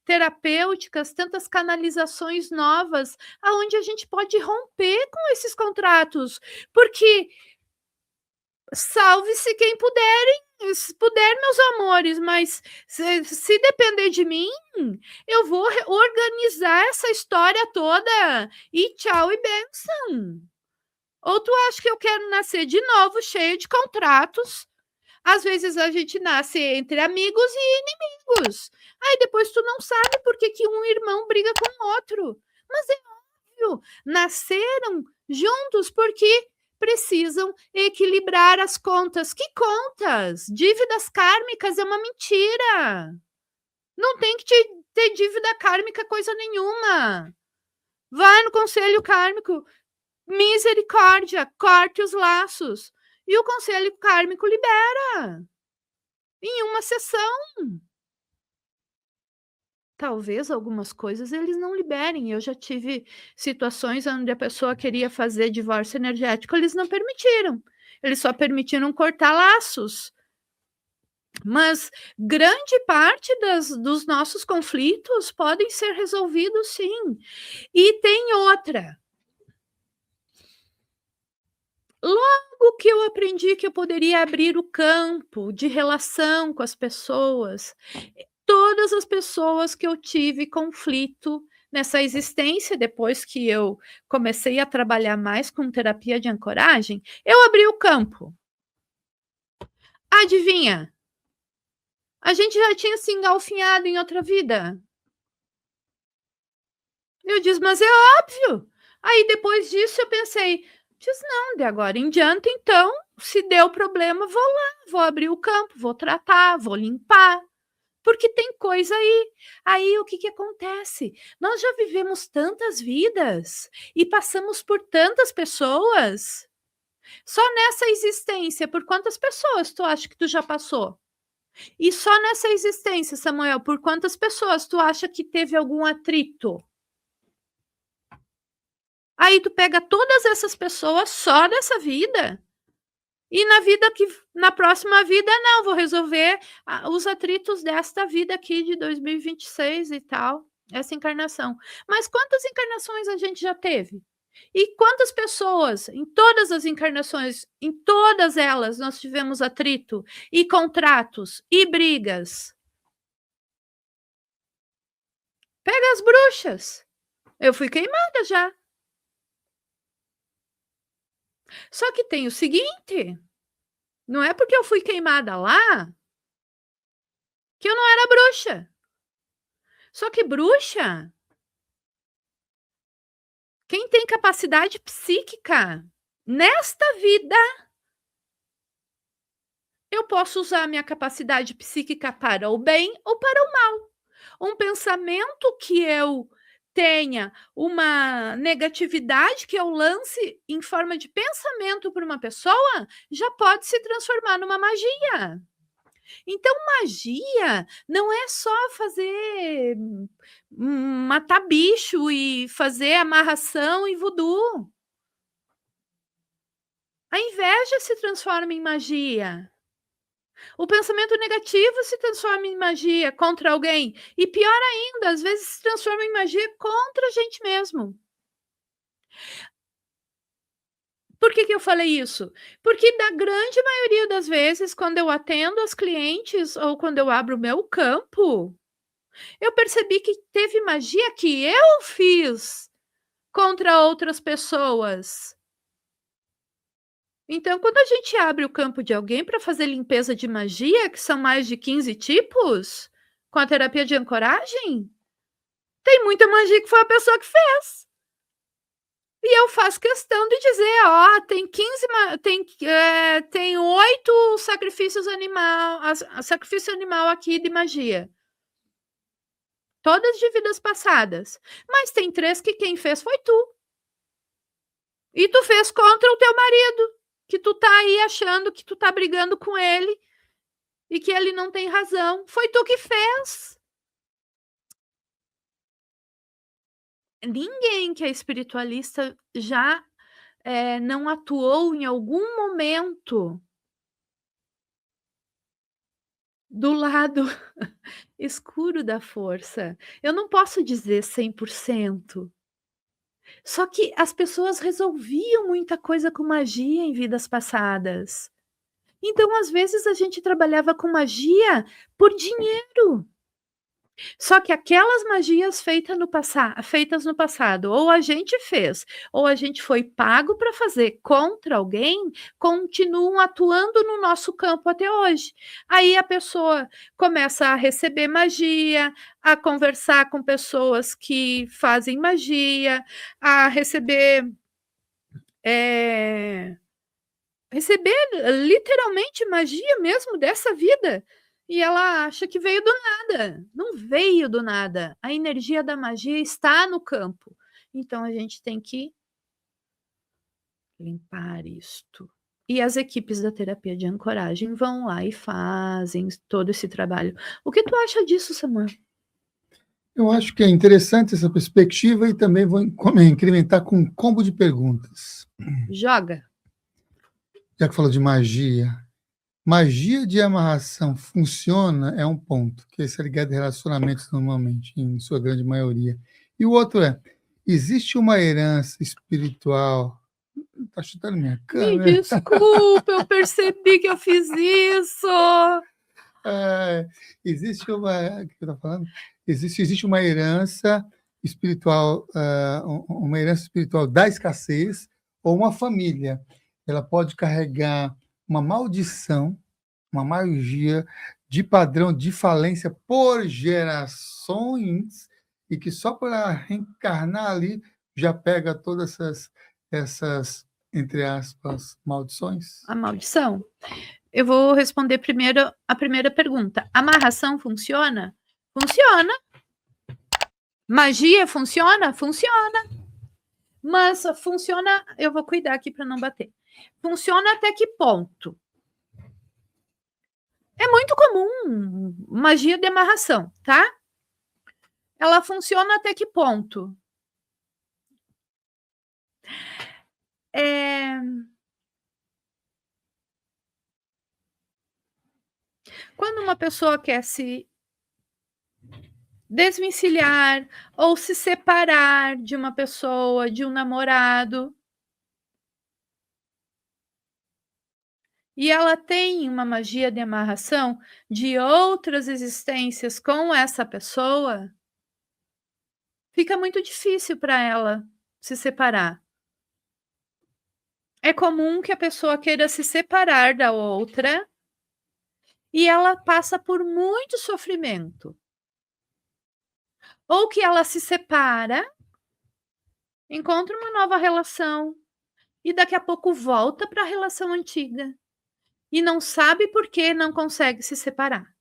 terapêuticas, tantas canalizações novas, aonde a gente pode romper com esses contratos, porque salve-se quem puder, meus amores, mas se depender de mim, eu vou organizar essa história toda e tchau e benção. Ou tu acha que eu quero nascer de novo cheio de contratos? Às vezes a gente nasce entre amigos e inimigos. Aí depois tu não sabe por que um irmão briga com o outro. Mas é óbvio, nasceram juntos porque precisam equilibrar as contas. Que contas? Dívidas kármicas é uma mentira. Não tem que ter dívida kármica coisa nenhuma. Vai no conselho kármico, misericórdia, corte os laços. E o conselho kármico libera em uma sessão. Talvez algumas coisas eles não liberem. Eu já tive situações onde a pessoa queria fazer divórcio energético, eles não permitiram. Eles só permitiram cortar laços. Mas grande parte dos nossos conflitos podem ser resolvidos, sim. E tem outra. Logo que eu aprendi que eu poderia abrir o campo de relação com as pessoas, todas as pessoas que eu tive conflito nessa existência, depois que eu comecei a trabalhar mais com terapia de ancoragem, eu abri o campo. Adivinha? A gente já tinha se engalfinhado em outra vida. Eu disse, mas é óbvio. Aí depois disso eu pensei, não, de agora em diante, então, se deu problema, vou lá, vou abrir o campo, vou tratar, vou limpar. Porque tem coisa aí. Aí o que acontece? Nós já vivemos tantas vidas e passamos por tantas pessoas. Só nessa existência, por quantas pessoas tu acha que tu já passou? E só nessa existência, Samuel, por quantas pessoas tu acha que teve algum atrito? Aí tu pega todas essas pessoas só dessa vida. E na próxima vida, não, vou resolver os atritos desta vida aqui de 2026 e tal, essa encarnação. Mas quantas encarnações a gente já teve? E quantas pessoas, em todas as encarnações, em todas elas, nós tivemos atrito e contratos e brigas? Pega as bruxas. Eu fui queimada já. Só que tem o seguinte, não é porque eu fui queimada lá que eu não era bruxa. Só que bruxa, quem tem capacidade psíquica nesta vida, eu posso usar a minha capacidade psíquica para o bem ou para o mal. Um pensamento que eu tenha uma negatividade que eu lance em forma de pensamento para uma pessoa, já pode se transformar numa magia. Então, magia não é só fazer matar bicho e fazer amarração e voodoo. A inveja se transforma em magia. O pensamento negativo se transforma em magia contra alguém. E pior ainda, às vezes se transforma em magia contra a gente mesmo. Por que eu falei isso? Porque na grande maioria das vezes, quando eu atendo as clientes ou quando eu abro o meu campo, eu percebi que teve magia que eu fiz contra outras pessoas. Então, quando a gente abre o campo de alguém para fazer limpeza de magia, que são mais de 15 tipos, com a terapia de ancoragem, tem muita magia que foi a pessoa que fez. E eu faço questão de dizer, ó, tem 15, tem 8 sacrifícios sacrifício animal aqui de magia. Todas de vidas passadas. Mas tem 3 que quem fez foi tu. E tu fez contra o teu marido, que tu tá aí achando que tu tá brigando com ele e que ele não tem razão. Foi tu que fez. Ninguém que é espiritualista já não atuou em algum momento do lado escuro da força. Eu não posso dizer 100%. Só que as pessoas resolviam muita coisa com magia em vidas passadas. Então, às vezes, a gente trabalhava com magia por dinheiro. Só que aquelas magias feitas no passado, ou a gente fez, ou a gente foi pago para fazer contra alguém, continuam atuando no nosso campo até hoje. Aí a pessoa começa a receber magia, a conversar com pessoas que fazem magia, a receber literalmente magia mesmo dessa vida. E ela acha que veio do nada. Não veio do nada. A energia da magia está no campo. Então a gente tem que limpar isto. E as equipes da terapia de ancoragem vão lá e fazem todo esse trabalho. O que tu acha disso, Samuel? Eu acho que é interessante essa perspectiva e também vou incrementar com um combo de perguntas. Joga. Já que falou de magia, magia de amarração funciona? É um ponto, que esse é ligado a relacionamentos normalmente, em sua grande maioria. E o outro é, existe uma herança espiritual? Tá chutando minha Me câmera? desculpa, eu percebi que eu fiz isso. Existe uma... O que eu tô falando? Existe uma herança espiritual, uma herança espiritual da escassez, ou uma família. Ela pode carregar uma maldição, uma magia de padrão de falência por gerações, e que só por ela reencarnar ali já pega todas essas entre aspas, maldições? A maldição? Eu vou responder primeiro a primeira pergunta. Amarração funciona? Funciona. Magia funciona? Funciona. Mas funciona, eu vou cuidar aqui para não bater. Funciona até que ponto? É muito comum magia de amarração, tá? Ela funciona até que ponto? Quando uma pessoa quer se desvencilhar ou se separar de uma pessoa, de um namorado, e ela tem uma magia de amarração de outras existências com essa pessoa, fica muito difícil para ela se separar. É comum que a pessoa queira se separar da outra e ela passa por muito sofrimento. Ou que ela se separa, encontra uma nova relação e daqui a pouco volta para a relação antiga e não sabe por que não consegue se separar.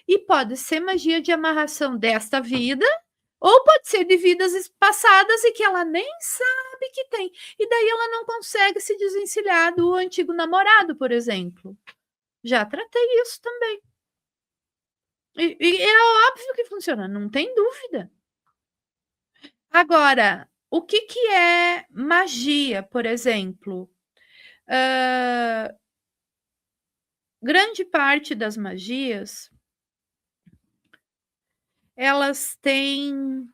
E pode ser magia de amarração desta vida, ou pode ser de vidas passadas e que ela nem sabe que tem. E daí ela não consegue se desvencilhar do antigo namorado, por exemplo. Já tratei isso também. E é óbvio que funciona, não tem dúvida. Agora, o que é magia, por exemplo? Grande parte das magias, elas têm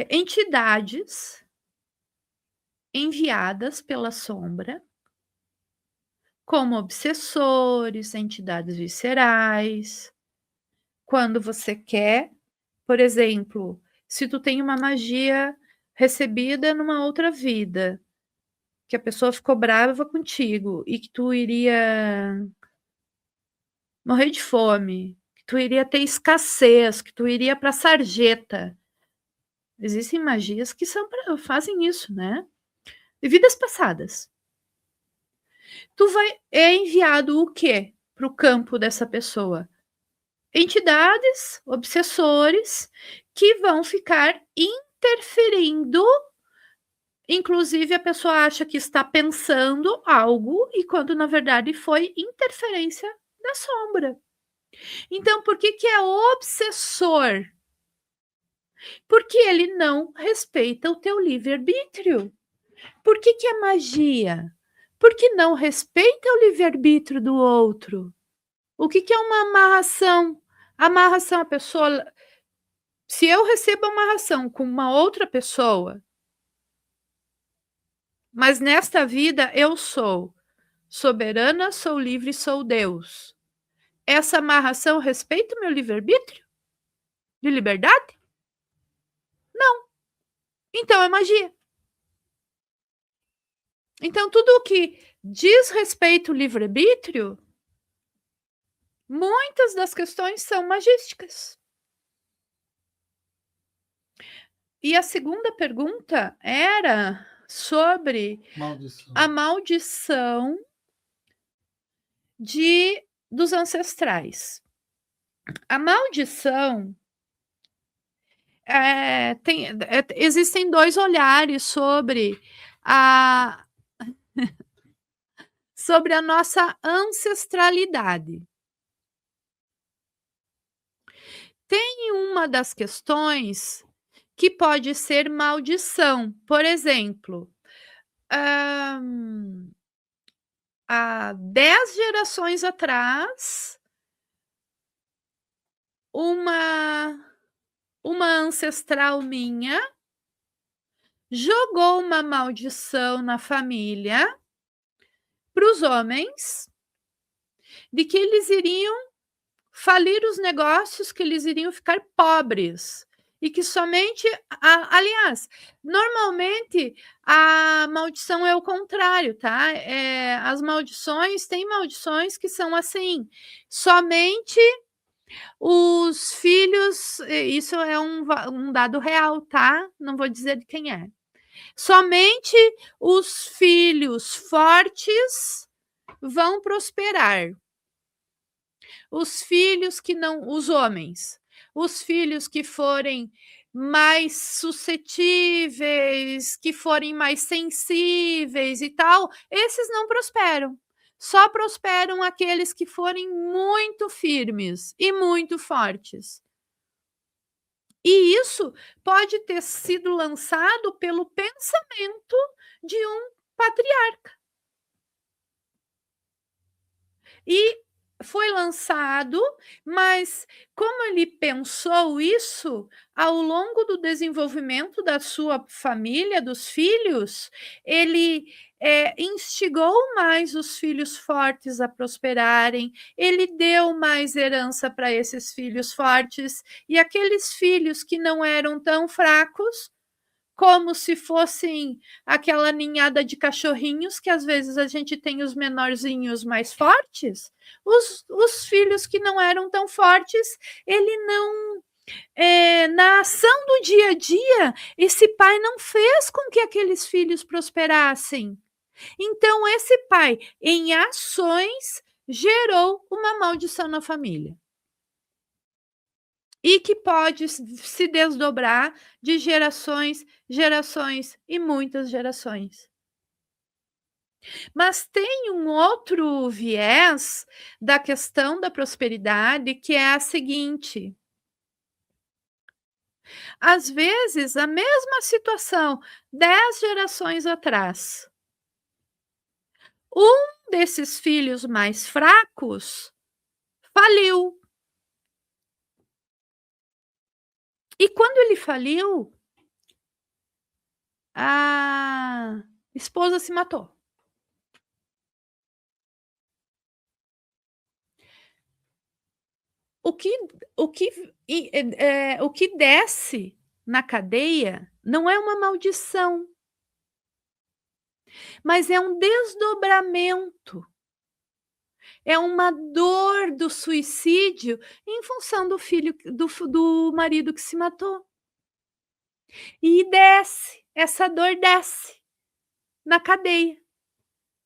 entidades enviadas pela sombra, como obsessores, entidades viscerais. Quando você quer, por exemplo, se tu tem uma magia recebida numa outra vida, que a pessoa ficou brava contigo e que tu iria morrer de fome, que tu iria ter escassez, que tu iria para sarjeta. Existem magias que fazem isso, né? De vidas passadas. É enviado o quê para o campo dessa pessoa? Entidades, obsessores, que vão ficar interferindo. Inclusive, a pessoa acha que está pensando algo e quando na verdade foi interferência da sombra. Então, por que é obsessor? Porque ele não respeita o teu livre-arbítrio. Por que é magia? Porque não respeita o livre-arbítrio do outro. O que é uma amarração? Amarração, a pessoa. Se eu recebo amarração com uma outra pessoa, mas nesta vida eu sou soberana, sou livre, sou Deus. Essa amarração respeita o meu livre-arbítrio? De liberdade? Não. Então é magia. Então, tudo o que diz respeito ao livre-arbítrio, muitas das questões são magísticas. E a segunda pergunta era sobre a maldição dos ancestrais. A maldição existem dois olhares sobre a nossa ancestralidade. Tem uma das questões que pode ser maldição. Por exemplo, há 10 gerações atrás, uma ancestral minha jogou uma maldição na família para os homens de que eles iriam falir os negócios, que eles iriam ficar pobres. E que somente, aliás, normalmente a maldição é o contrário, tá? As maldições, tem maldições que são assim, somente os filhos, isso é um dado real, tá? Não vou dizer de quem é. Somente os filhos fortes vão prosperar. Os filhos que não, os homens, os filhos que forem mais suscetíveis, que forem mais sensíveis e tal, esses não prosperam. Só prosperam aqueles que forem muito firmes e muito fortes. E isso pode ter sido lançado pelo pensamento de um patriarca. E foi lançado, mas como ele pensou isso ao longo do desenvolvimento da sua família, dos filhos, ele instigou mais os filhos fortes a prosperarem, ele deu mais herança para esses filhos fortes, e aqueles filhos que não eram tão fracos, como se fossem aquela ninhada de cachorrinhos, que às vezes a gente tem os menorzinhos mais fortes, os filhos que não eram tão fortes, ele não... na ação do dia a dia, esse pai não fez com que aqueles filhos prosperassem. Então, esse pai, em ações, gerou uma maldição na família. E que pode se desdobrar de gerações e muitas gerações. Mas tem um outro viés da questão da prosperidade, que é a seguinte: às vezes, a mesma situação 10 gerações atrás, um desses filhos mais fracos faliu. E quando ele faliu, Esposa se matou. O que desce na cadeia não é uma maldição, mas é um desdobramento, é uma dor do suicídio em função do filho do marido que se matou. E desce, essa dor desce na cadeia.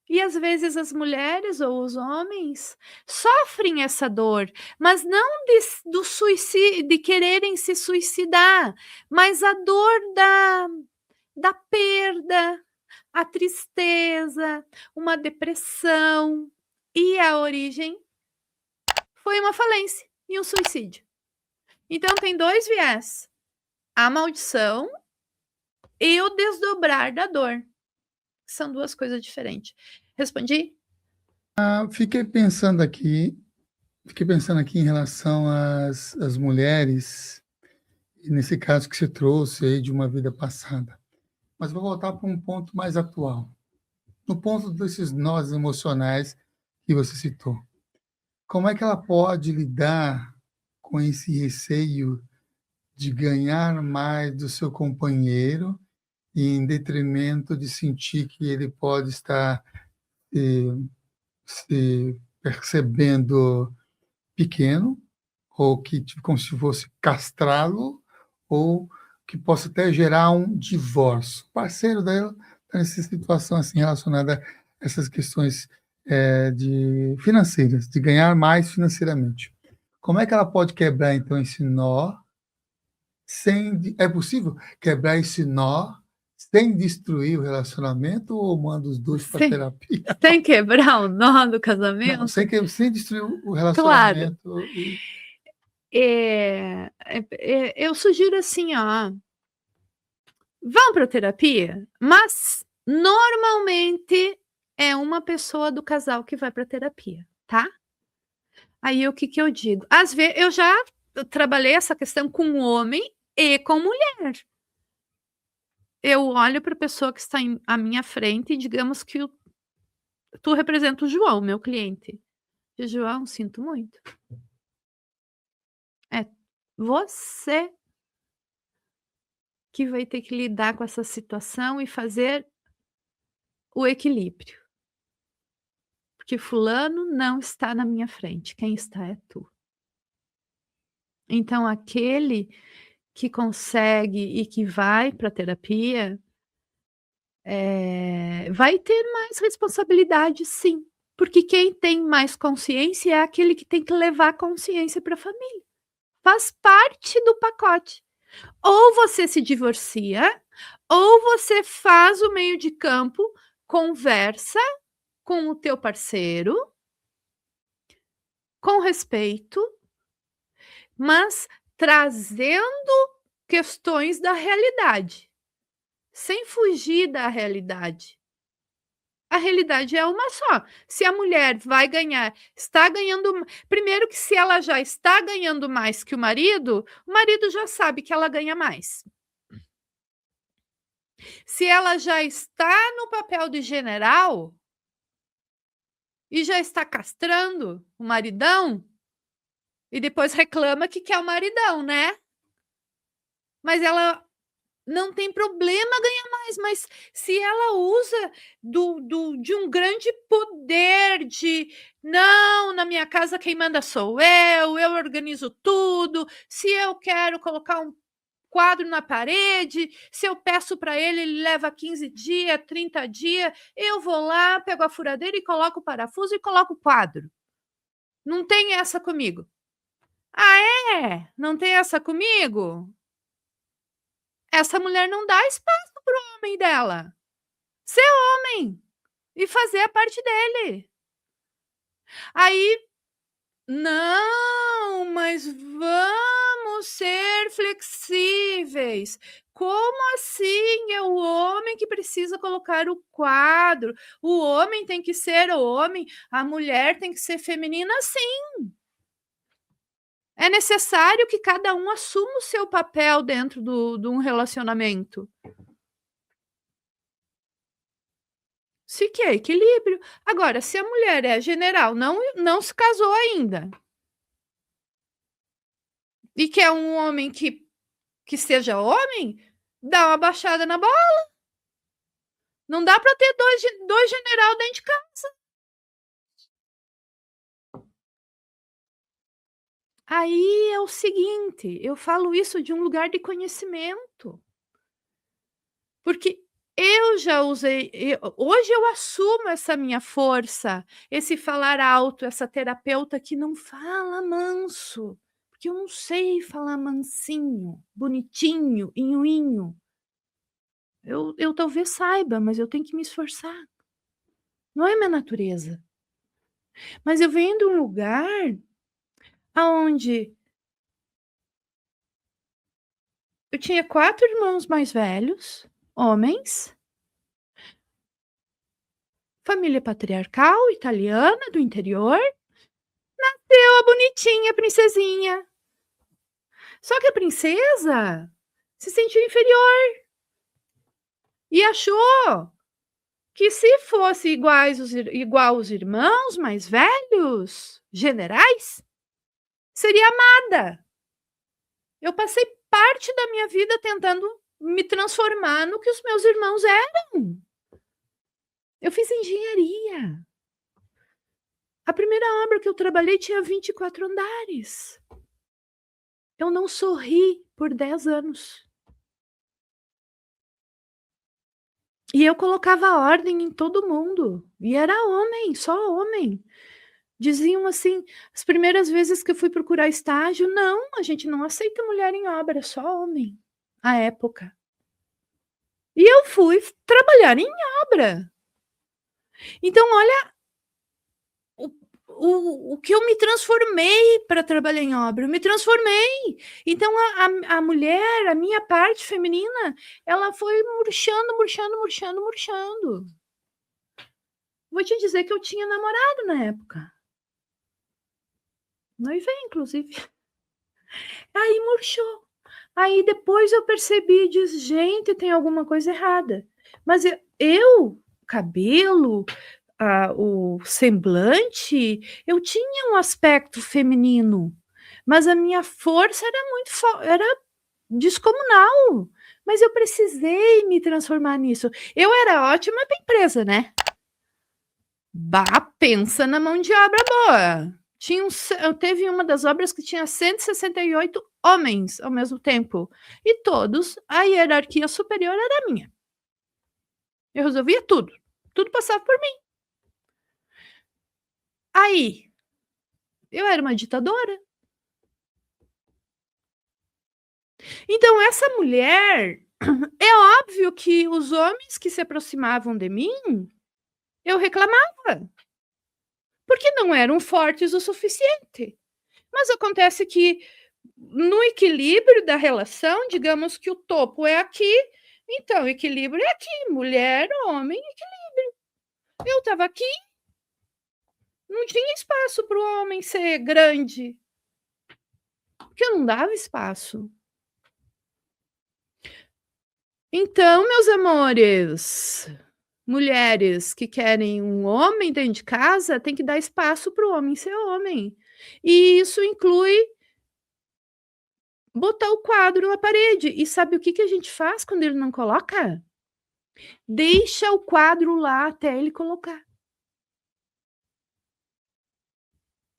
E às vezes as mulheres ou os homens sofrem essa dor, mas não do suicídio, de quererem se suicidar, mas a dor da perda, a tristeza, uma depressão. E a origem foi uma falência e um suicídio. Então tem 2 viés: a maldição e o desdobrar da dor. São 2 coisas diferentes. Respondi? Fiquei pensando aqui em relação às mulheres, e nesse caso que você trouxe aí de uma vida passada. Mas vou voltar para um ponto mais atual. No ponto desses nós emocionais que você citou. Como é que ela pode lidar com esse receio de ganhar mais do seu companheiro e em detrimento de sentir que ele pode estar se percebendo pequeno, ou que como se fosse castrá-lo, ou que possa até gerar um divórcio. O parceiro dela está nessa situação assim, relacionada a essas questões de financeiras, de ganhar mais financeiramente. Como é que ela pode quebrar, então, esse nó é possível quebrar esse nó sem destruir o relacionamento ou manda os dois para terapia? Sem quebrar o nó do casamento? Não, sem destruir o Claro. relacionamento. Eu sugiro assim, ó, vão para terapia, mas normalmente é uma pessoa do casal que vai para terapia, tá? Aí o que eu digo? Às vezes eu já trabalhei essa questão com homem e com mulher. Eu olho para a pessoa que está à minha frente e digamos que tu representa o João, meu cliente. E João, sinto muito. É você que vai ter que lidar com essa situação e fazer o equilíbrio. Porque fulano não está na minha frente, quem está é tu. Então aquele que consegue e que vai para terapia, vai ter mais responsabilidade, sim, porque quem tem mais consciência é aquele que tem que levar a consciência para a família. Faz parte do pacote. Ou você se divorcia, ou você faz o meio de campo, conversa com o teu parceiro, com respeito, mas trazendo questões da realidade, sem fugir da realidade. A realidade é uma só. Se a mulher vai ganhar, está ganhando. Primeiro, que se ela já está ganhando mais que o marido já sabe que ela ganha mais. Se ela já está no papel de general e já está castrando o maridão, e depois reclama que quer o maridão, né? Mas ela não tem problema ganhar mais, mas se ela usa de um grande poder de não, na minha casa quem manda sou eu organizo tudo, se eu quero colocar um quadro na parede, se eu peço para ele, ele leva 15 dias, 30 dias, eu vou lá, pego a furadeira e coloco o parafuso e coloco o quadro. Não tem essa comigo. Ah, é? Não tem essa comigo? Essa mulher não dá espaço pro homem dela ser homem e fazer a parte dele. Aí, não, mas vamos ser flexíveis. Como assim? É o homem que precisa colocar o quadro. O homem tem que ser homem, a mulher tem que ser feminina, sim. É necessário que cada um assuma o seu papel dentro de um relacionamento. Se quer equilíbrio. Agora, se a mulher é general, não se casou ainda, e quer um homem que seja homem, dá uma baixada na bola. Não dá para ter dois general dentro de casa. Aí é o seguinte, eu falo isso de um lugar de conhecimento. Porque eu já usei, hoje eu assumo essa minha força, esse falar alto, essa terapeuta que não fala manso, porque eu não sei falar mansinho, bonitinho, inhuinho. Eu talvez saiba, mas eu tenho que me esforçar. Não é minha natureza. Mas eu venho de um lugar aonde eu tinha 4 irmãos mais velhos, homens, família patriarcal, italiana, do interior, eu a bonitinha, princesinha. Só que a princesa se sentiu inferior e achou que se fosse igual os irmãos mais velhos, generais, seria amada. Eu passei parte da minha vida tentando me transformar no que os meus irmãos eram. Eu fiz engenharia. A primeira obra que eu trabalhei tinha 24 andares. Eu não sorri por 10 anos. E eu colocava ordem em todo mundo. E era homem, só homem. Diziam assim, as primeiras vezes que eu fui procurar estágio, não, a gente não aceita mulher em obra, só homem. À época. E eu fui trabalhar em obra. Então, olha o que eu me transformei para trabalhar em obra. Eu me transformei. Então, a mulher, a minha parte feminina, ela foi murchando, murchando, murchando, murchando. Vou te dizer que eu tinha namorado na época. Noivei, inclusive. Aí murchou. Aí depois eu percebi e disse, gente, tem alguma coisa errada. Mas eu cabelo, o semblante, eu tinha um aspecto feminino, mas a minha força era era descomunal. Mas eu precisei me transformar nisso. Eu era ótima para empresa, né? Bah, pensa na mão de obra boa. Teve uma das obras que tinha 168 homens ao mesmo tempo. E todos, a hierarquia superior era minha. Eu resolvia tudo. Tudo passava por mim. Aí, eu era uma ditadora. Então, essa mulher, é óbvio que os homens que se aproximavam de mim, eu reclamava. Porque não eram fortes o suficiente. Mas acontece que no equilíbrio da relação, digamos que o topo é aqui, então o equilíbrio é aqui, mulher, homem, equilíbrio. Eu estava aqui, não tinha espaço para o homem ser grande, porque eu não dava espaço. Então, meus amores, mulheres que querem um homem dentro de casa, tem que dar espaço para o homem ser homem. E isso inclui botar o quadro na parede. E sabe o que a gente faz quando ele não coloca? Deixa o quadro lá até ele colocar.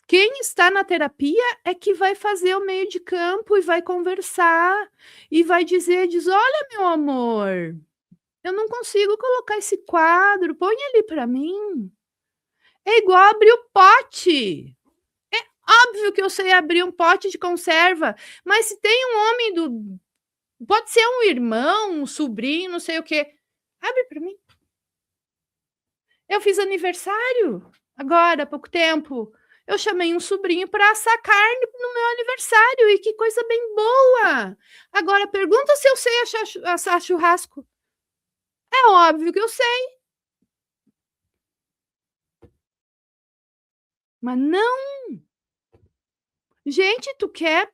Quem está na terapia é que vai fazer o meio de campo e vai conversar e vai diz: olha, meu amor, eu não consigo colocar esse quadro, põe ali para mim. É igual abrir o pote. Óbvio que eu sei abrir um pote de conserva, mas se tem um homem do... Pode ser um irmão, um sobrinho, não sei o quê. Abre para mim. Eu fiz aniversário agora, há pouco tempo. Eu chamei um sobrinho para assar carne no meu aniversário e que coisa bem boa. Agora, pergunta se eu sei assar churrasco. É óbvio que eu sei. Mas não. Gente, tu quer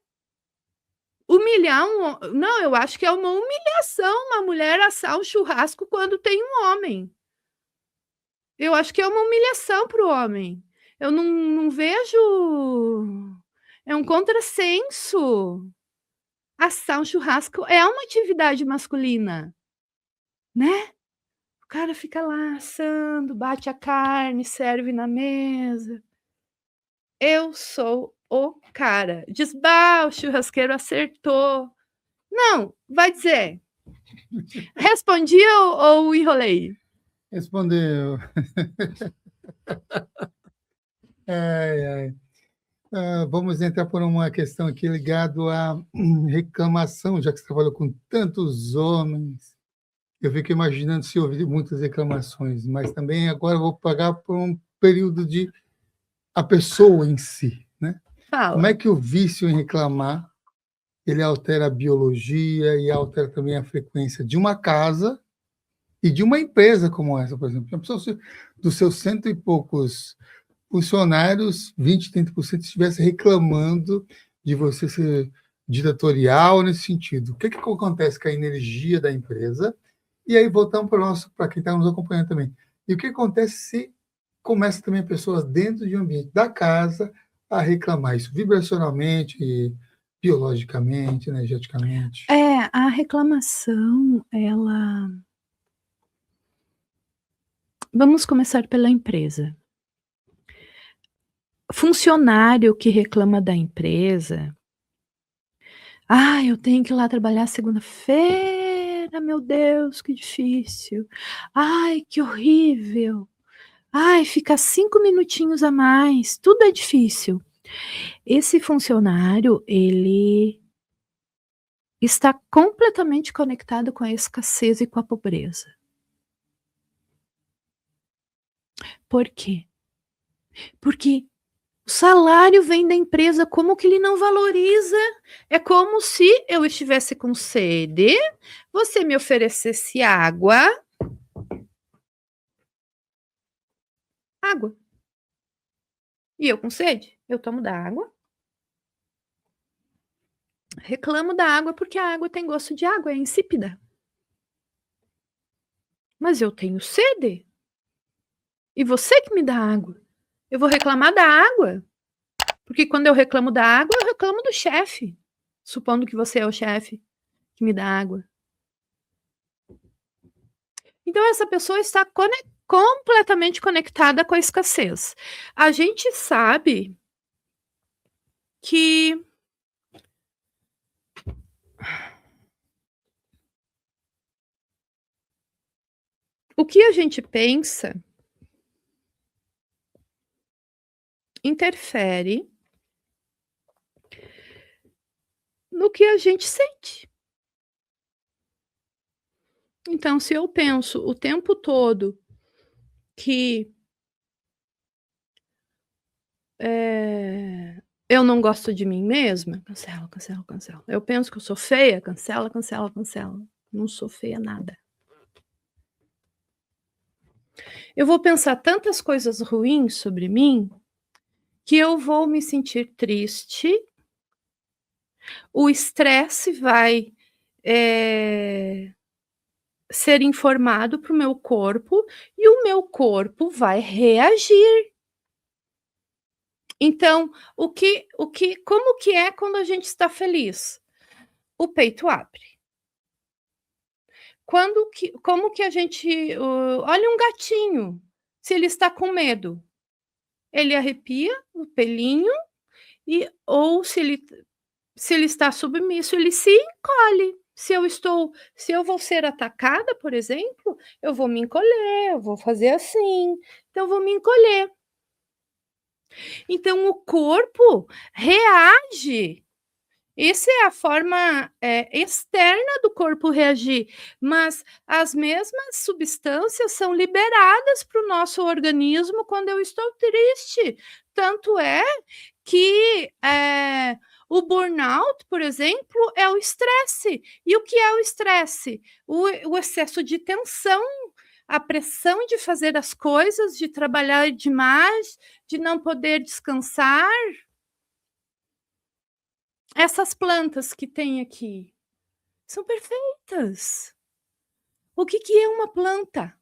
humilhar um... Não, eu acho que é uma humilhação uma mulher assar um churrasco quando tem um homem. Eu acho que é uma humilhação para o homem. Eu não vejo, é um contrassenso. Assar um churrasco é uma atividade masculina, né. O cara fica lá assando, bate a carne, serve na mesa. Eu sou o cara. Diz: "Bah, o churrasqueiro acertou". Não, vai dizer. Respondi ou enrolei? Respondeu. Ai, ai. Vamos entrar por uma questão aqui ligado à reclamação, já que você trabalhou com tantos homens. Eu fico imaginando se houve muitas reclamações, mas também agora eu vou pagar por um período de a pessoa em si, né? Como é Fala. que o vício em reclamar, ele altera a biologia e altera também a frequência de uma casa e de uma empresa como essa, por exemplo. Uma pessoa, dos seus cento e poucos funcionários, 20, 30% estivesse reclamando de você ser ditatorial nesse sentido. O que acontece com a energia da empresa? E aí voltamos para quem está nos acompanhando também. E o que acontece se começa também pessoas dentro de um ambiente da casa a reclamar isso vibracionalmente, biologicamente, energeticamente? É, a reclamação, ela vamos começar pela empresa. Funcionário que reclama da empresa: "Ah, eu tenho que ir lá trabalhar segunda-feira, meu Deus, que difícil. Ai, que horrível. Ai, fica 5 minutinhos a mais, tudo é difícil". Esse funcionário, ele está completamente conectado com a escassez e com a pobreza. Por quê? Porque o salário vem da empresa, como que ele não valoriza? É como se eu estivesse com sede, você me oferecesse água, e eu com sede, eu tomo da água, reclamo da água porque a água tem gosto de água, é insípida. Mas eu tenho sede, e você que me dá água. Eu vou reclamar da água, porque quando eu reclamo da água, eu reclamo do chefe, supondo que você é o chefe que me dá água. Então essa pessoa está completamente conectada com a escassez. A gente sabe que o que a gente pensa interfere no que a gente sente. Então, se eu penso o tempo todo que, eu não gosto de mim mesma, cancela, cancela, cancela. Eu penso que eu sou feia, cancela, cancela, cancela. Não sou feia nada. Eu vou pensar tantas coisas ruins sobre mim, que eu vou me sentir triste, o estresse vai, eh, ser informado para o meu corpo, e o meu corpo vai reagir. Então, como que é quando a gente está feliz? O peito abre. Como que a gente, olha um gatinho, se ele está com medo, ele arrepia o pelinho ou se ele está submisso, ele se encolhe. Se eu vou ser atacada, por exemplo, eu vou me encolher, eu vou fazer assim, então eu vou me encolher. Então o corpo reage. Essa é a forma, externa do corpo reagir, mas as mesmas substâncias são liberadas para o nosso organismo quando eu estou triste. Tanto é que, o burnout, por exemplo, é o estresse. E o que é o estresse? O excesso de tensão, a pressão de fazer as coisas, de trabalhar demais, de não poder descansar. Essas plantas que tem aqui são perfeitas. O que que é uma planta?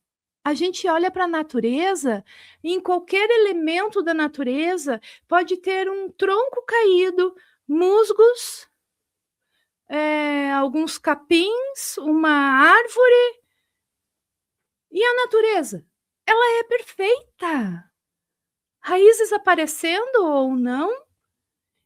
A gente olha para a natureza, e em qualquer elemento da natureza pode ter um tronco caído, musgos, alguns capins, uma árvore. E a natureza? Ela é perfeita. Raízes aparecendo ou não.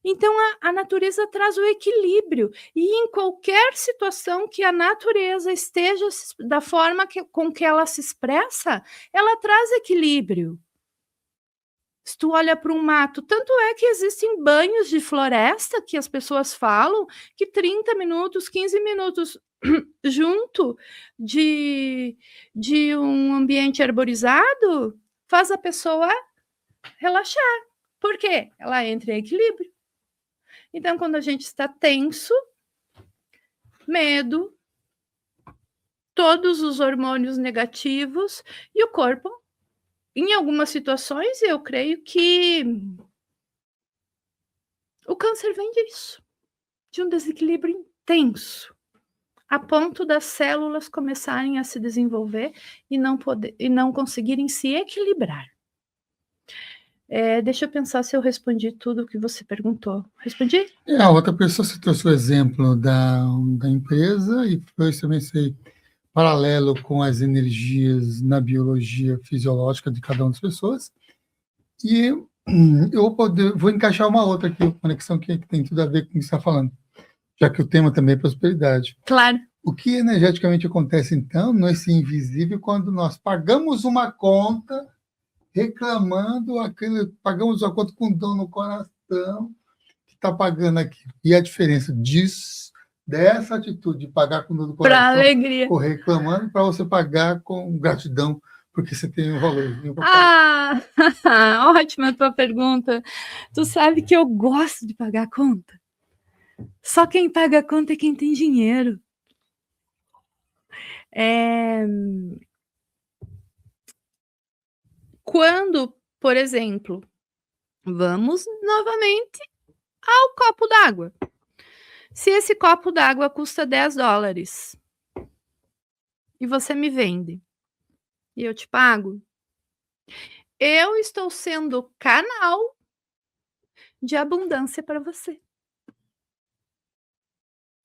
Então, a natureza traz o equilíbrio. E em qualquer situação que a natureza esteja da forma com que ela se expressa, ela traz equilíbrio. Se tu olha para um mato, tanto é que existem banhos de floresta que as pessoas falam que 30 minutos, 15 minutos junto de um ambiente arborizado faz a pessoa relaxar. Por quê? Ela entra em equilíbrio. Então, quando a gente está tenso, medo, todos os hormônios negativos e o corpo, em algumas situações, eu creio que o câncer vem disso, de um desequilíbrio intenso, a ponto das células começarem a se desenvolver e não conseguirem se equilibrar. Deixa eu pensar se eu respondi tudo o que você perguntou. Respondi? A outra pessoa citou o exemplo da empresa e foi também paralelo com as energias na biologia fisiológica de cada uma das pessoas. E eu vou encaixar uma outra aqui, conexão que tem tudo a ver com o que você está falando, já que o tema também é prosperidade. Claro. O que energeticamente acontece, então, nesse invisível, quando nós pagamos uma conta reclamando, pagamos uma conta com dor no coração, que está pagando aquilo. E a diferença dessa atitude de pagar com dor no coração, para alegria, reclamando, para você pagar com gratidão, porque você tem um valor. Ótima a tua pergunta. Tu sabe que eu gosto de pagar a conta. Só quem paga a conta é quem tem dinheiro. Quando, por exemplo, vamos novamente ao copo d'água. Se esse copo d'água custa $10 e você me vende e eu te pago, eu estou sendo canal de abundância para você.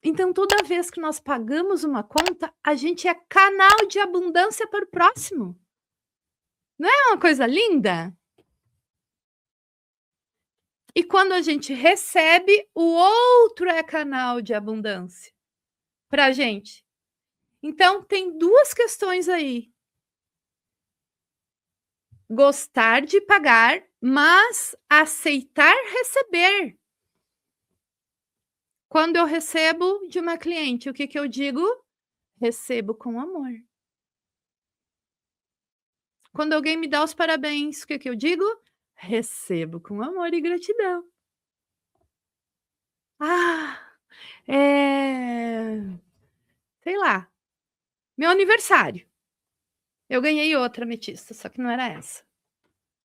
Então, toda vez que nós pagamos uma conta, a gente é canal de abundância para o próximo. Não é uma coisa linda? E quando a gente recebe, o outro é canal de abundância para a gente. Então, tem duas questões aí. Gostar de pagar, mas aceitar receber. Quando eu recebo de uma cliente, o que eu digo? Recebo com amor. Quando alguém me dá os parabéns, o que eu digo? Recebo com amor e gratidão. Sei lá, meu aniversário. Eu ganhei outra ametista, só que não era essa.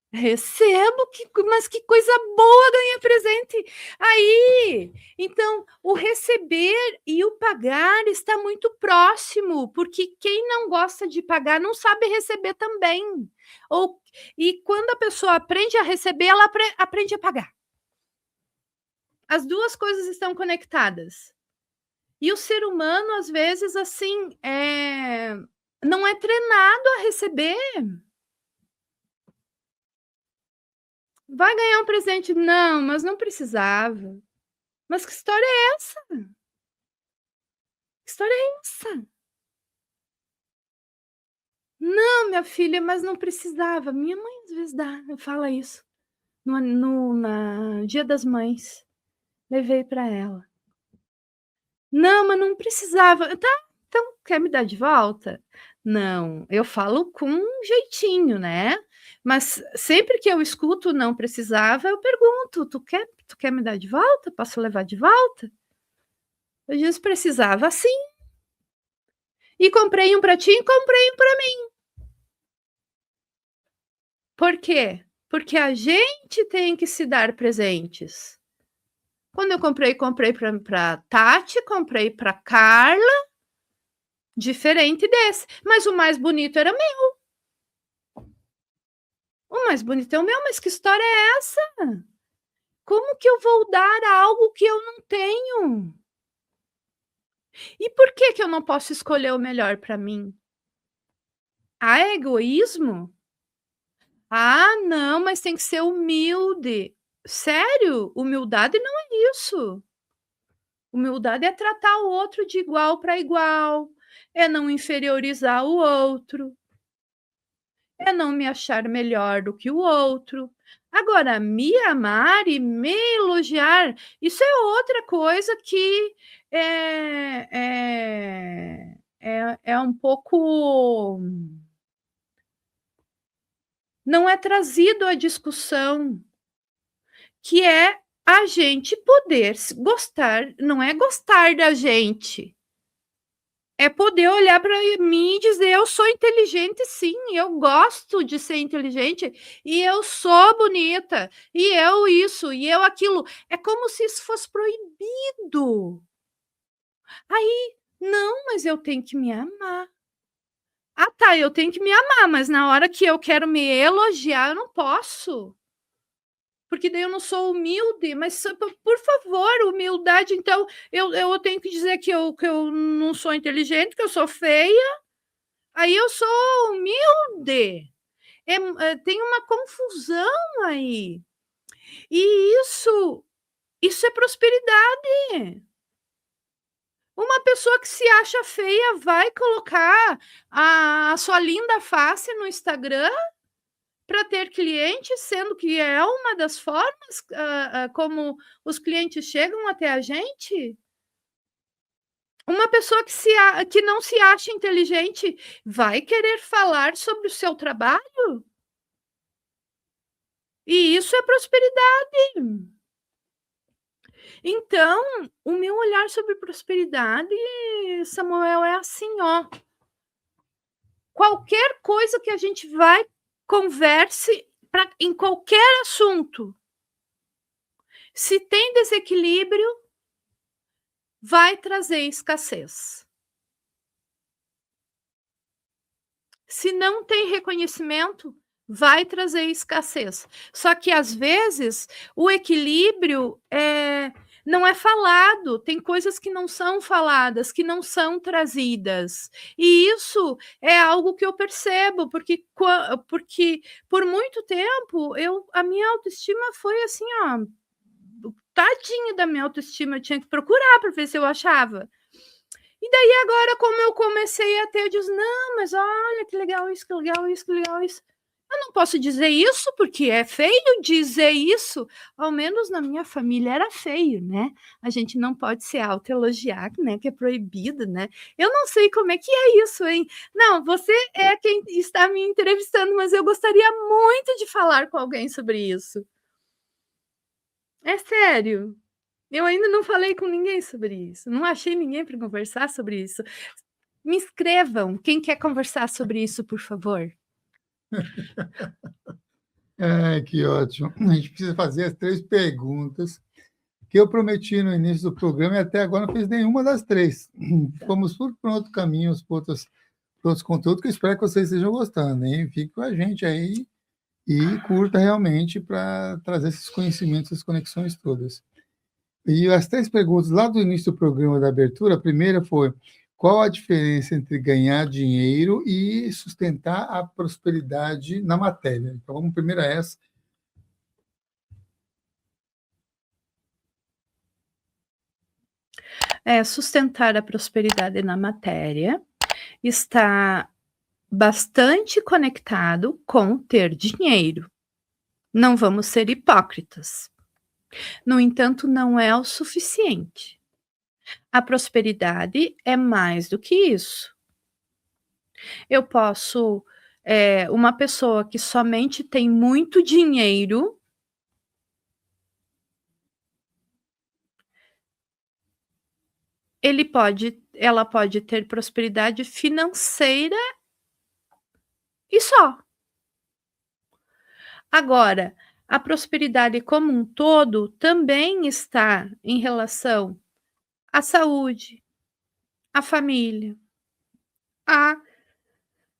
Recebo, mas que coisa boa ganhar presente. Aí, então, o receber e o pagar está muito próximo, porque quem não gosta de pagar não sabe receber também. E quando a pessoa aprende a receber, ela aprende a pagar. As duas coisas estão conectadas. E o ser humano, às vezes, assim, não é treinado a receber. Vai ganhar um presente? Não, mas não precisava. Mas que história é essa? Que história é essa? Não, minha filha, mas não precisava. Minha mãe às vezes fala isso. No Dia das Mães, levei para ela. Não, mas não precisava. Tá, então quer me dar de volta? Não, eu falo com um jeitinho, né? Mas sempre que eu escuto não precisava, eu pergunto, tu quer me dar de volta? Posso levar de volta? Eu disse, precisava sim. E comprei um para ti e comprei um para mim. Por quê? Porque a gente tem que se dar presentes. Quando eu comprei para Tati, comprei para Carla, diferente desse. Mas o mais bonito era meu. mais bonitão, meu, mas que história é essa? Como que eu vou dar algo que eu não tenho? E por que que eu não posso escolher o melhor para mim? Ah, é egoísmo? Ah, não, mas tem que ser humilde. Sério? Humildade não é isso. Humildade é tratar o outro de igual para igual, é não inferiorizar o outro, é não me achar melhor do que o outro. Agora, me amar e me elogiar, isso é outra coisa que é um pouco, não é trazido à discussão, que é a gente poder gostar, não é gostar da gente. É poder olhar para mim e dizer: "Eu sou inteligente sim, eu gosto de ser inteligente, e eu sou bonita, e eu isso, e eu aquilo". É como se isso fosse proibido. Aí: "Não, mas eu tenho que me amar". "Ah tá, eu tenho que me amar, mas na hora que eu quero me elogiar, eu não posso, porque daí eu não sou humilde". Mas por favor, humildade então, eu tenho que dizer que eu não sou inteligente, que eu sou feia? Aí eu sou humilde. Tem uma confusão aí. E isso é prosperidade. Uma pessoa que se acha feia vai colocar a sua linda face no Instagram para ter clientes, sendo que é uma das formas, como os clientes chegam até a gente? Uma pessoa que não se acha inteligente vai querer falar sobre o seu trabalho? E isso é prosperidade. Então, o meu olhar sobre prosperidade, Samuel, é assim, ó. Qualquer coisa que a gente vai, converse em qualquer assunto, se tem desequilíbrio, vai trazer escassez. Se não tem reconhecimento, vai trazer escassez. Só que às vezes o equilíbrio não é falado, tem coisas que não são faladas, que não são trazidas. E isso é algo que eu percebo, porque por muito tempo a minha autoestima foi assim, ó, tadinha da minha autoestima, eu tinha que procurar para ver se eu achava. E daí agora, como eu comecei a ter, eu disse: "Não, mas olha que legal isso, que legal isso, que legal isso". Eu não posso dizer isso, porque é feio dizer isso, ao menos na minha família era feio, né. A gente não pode se autoelogiar, né, que é proibido, né. Eu não sei como é que é isso, hein. Não, você é quem está me entrevistando, mas eu gostaria muito de falar com alguém sobre isso. É sério. Eu ainda não falei com ninguém sobre isso, não achei ninguém para conversar sobre isso. Me escrevam, quem quer conversar sobre isso, por favor. Ai, que ótimo. A gente precisa fazer as 3 perguntas que eu prometi no início do programa e até agora não fiz nenhuma das 3. Tá. Fomos por outro caminho, por outros conteúdos que eu espero que vocês estejam gostando, hein. Fique com a gente aí e curta realmente para trazer esses conhecimentos, essas conexões todas. E as 3 perguntas lá do início do programa da abertura, a primeira foi: qual a diferença entre ganhar dinheiro e sustentar a prosperidade na matéria? Então vamos primeiro a essa. Sustentar a prosperidade na matéria está bastante conectado com ter dinheiro. Não vamos ser hipócritas. No entanto, não é o suficiente. A prosperidade é mais do que isso. Eu posso, uma pessoa que somente tem muito dinheiro, ela pode ter prosperidade financeira e só. Agora, a prosperidade como um todo também está em relação à saúde, à família, à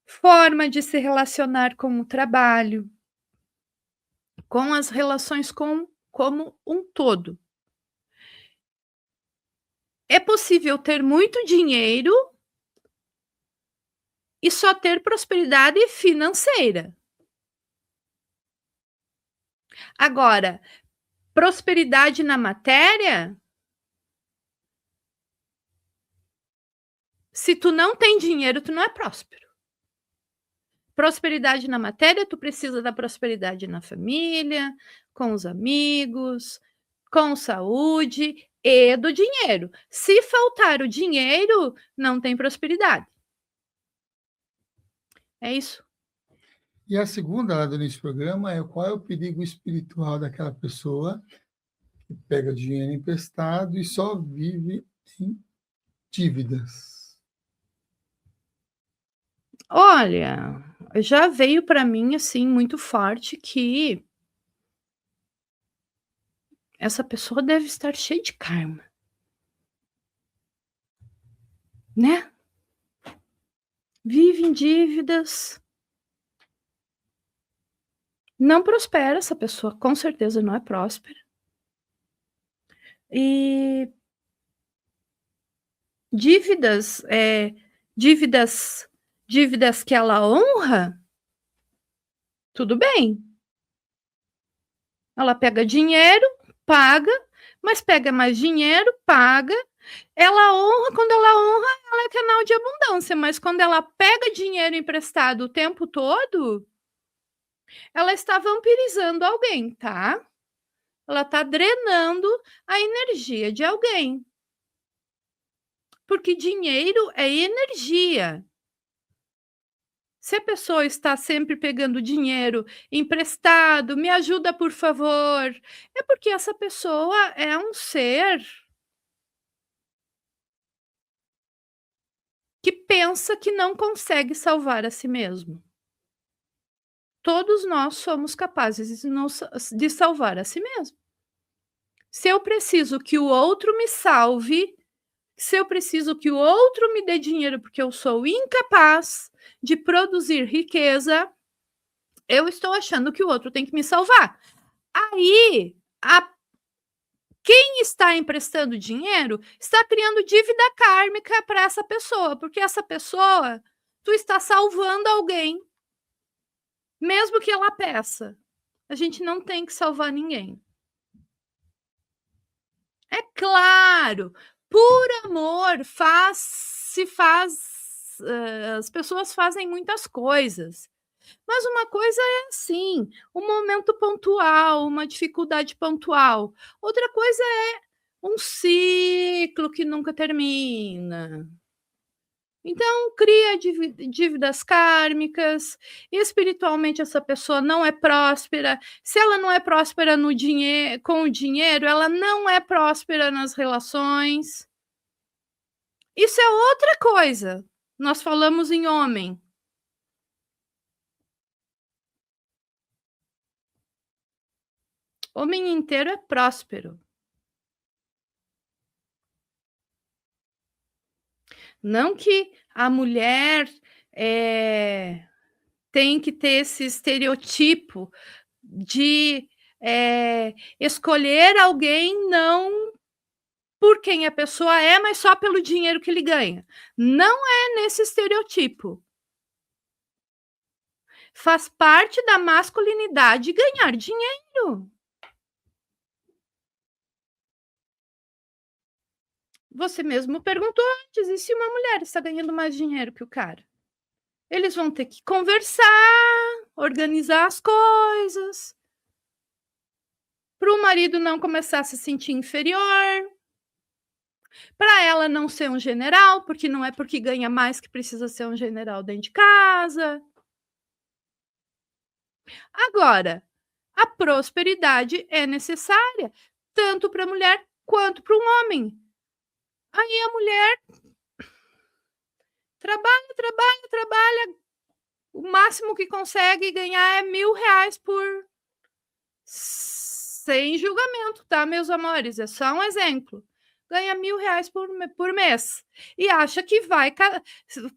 forma de se relacionar com o trabalho. com as relações como um todo. É possível ter muito dinheiro e só ter prosperidade financeira. Agora, prosperidade na matéria, se tu não tem dinheiro, tu não é próspero. Prosperidade na matéria, tu precisa da prosperidade na família, com os amigos, com saúde e do dinheiro. Se faltar o dinheiro, não tem prosperidade. É isso. E a segunda, lá do início do programa, é qual é o perigo espiritual daquela pessoa que pega dinheiro emprestado e só vive em dívidas. Olha, já veio para mim, assim, muito forte que essa pessoa deve estar cheia de karma, né? Vive em dívidas, não prospera, essa pessoa com certeza não é próspera. E dívidas, dívidas dívidas que ela honra, tudo bem. Ela pega dinheiro, paga, mas pega mais dinheiro, paga. Ela honra, quando ela honra, ela é canal de abundância, mas quando ela pega dinheiro emprestado o tempo todo, ela está vampirizando alguém, tá? Ela está drenando a energia de alguém. Porque dinheiro é energia. Se a pessoa está sempre pegando dinheiro emprestado, me ajuda, por favor, é porque essa pessoa é um ser que pensa que não consegue salvar a si mesmo. Todos nós somos capazes de salvar a si mesmo. Se eu preciso que o outro me salve, se eu preciso que o outro me dê dinheiro porque eu sou incapaz de produzir riqueza, eu estou achando que o outro tem que me salvar. Aí, quem está emprestando dinheiro está criando dívida kármica para essa pessoa, porque essa pessoa, tu está salvando alguém, mesmo que ela peça. A gente não tem que salvar ninguém. É claro, por amor, as pessoas fazem muitas coisas. Mas uma coisa é assim, um momento pontual, uma dificuldade pontual. Outra coisa é um ciclo que nunca termina. Então, cria dívidas kármicas, espiritualmente essa pessoa não é próspera. Se ela não é próspera no com o dinheiro, ela não é próspera nas relações. Isso é outra coisa. Nós falamos em homem. Homem inteiro é próspero. Não que a mulher tem que ter esse estereotipo de escolher alguém não por quem a pessoa é, mas só pelo dinheiro que ele ganha. Não é nesse estereotipo. Faz parte da masculinidade ganhar dinheiro. Você mesmo perguntou antes, e se uma mulher está ganhando mais dinheiro que o cara? Eles vão ter que conversar, organizar as coisas, para o marido não começar a se sentir inferior, para ela não ser um general, porque não é porque ganha mais que precisa ser um general dentro de casa. Agora, a prosperidade é necessária, tanto para a mulher quanto para um homem. Aí a mulher trabalha, o máximo que consegue ganhar é R$ 1.000 sem julgamento, tá, meus amores? É só um exemplo. Ganha R$ 1.000 por mês. E acha que vai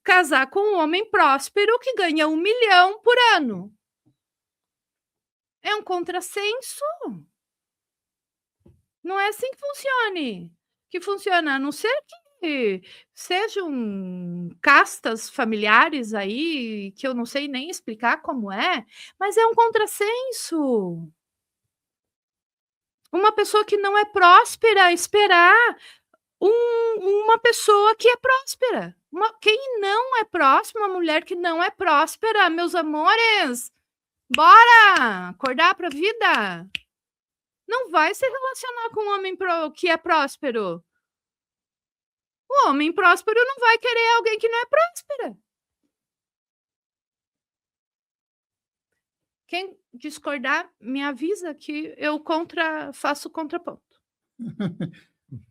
casar com um homem próspero que ganha 1 milhão por ano. É um contrassenso. Não é assim que funciona, a não ser que sejam castas familiares aí, que eu não sei nem explicar como é, mas é um contrassenso. Uma pessoa que não é próspera esperar uma pessoa que é próspera. Quem não é próximo, uma mulher que não é próspera, meus amores, bora acordar para a vida. Não vai se relacionar com um homem que é próspero. O homem próspero não vai querer alguém que não é próspera. Quem discordar, me avisa que eu faço contraponto.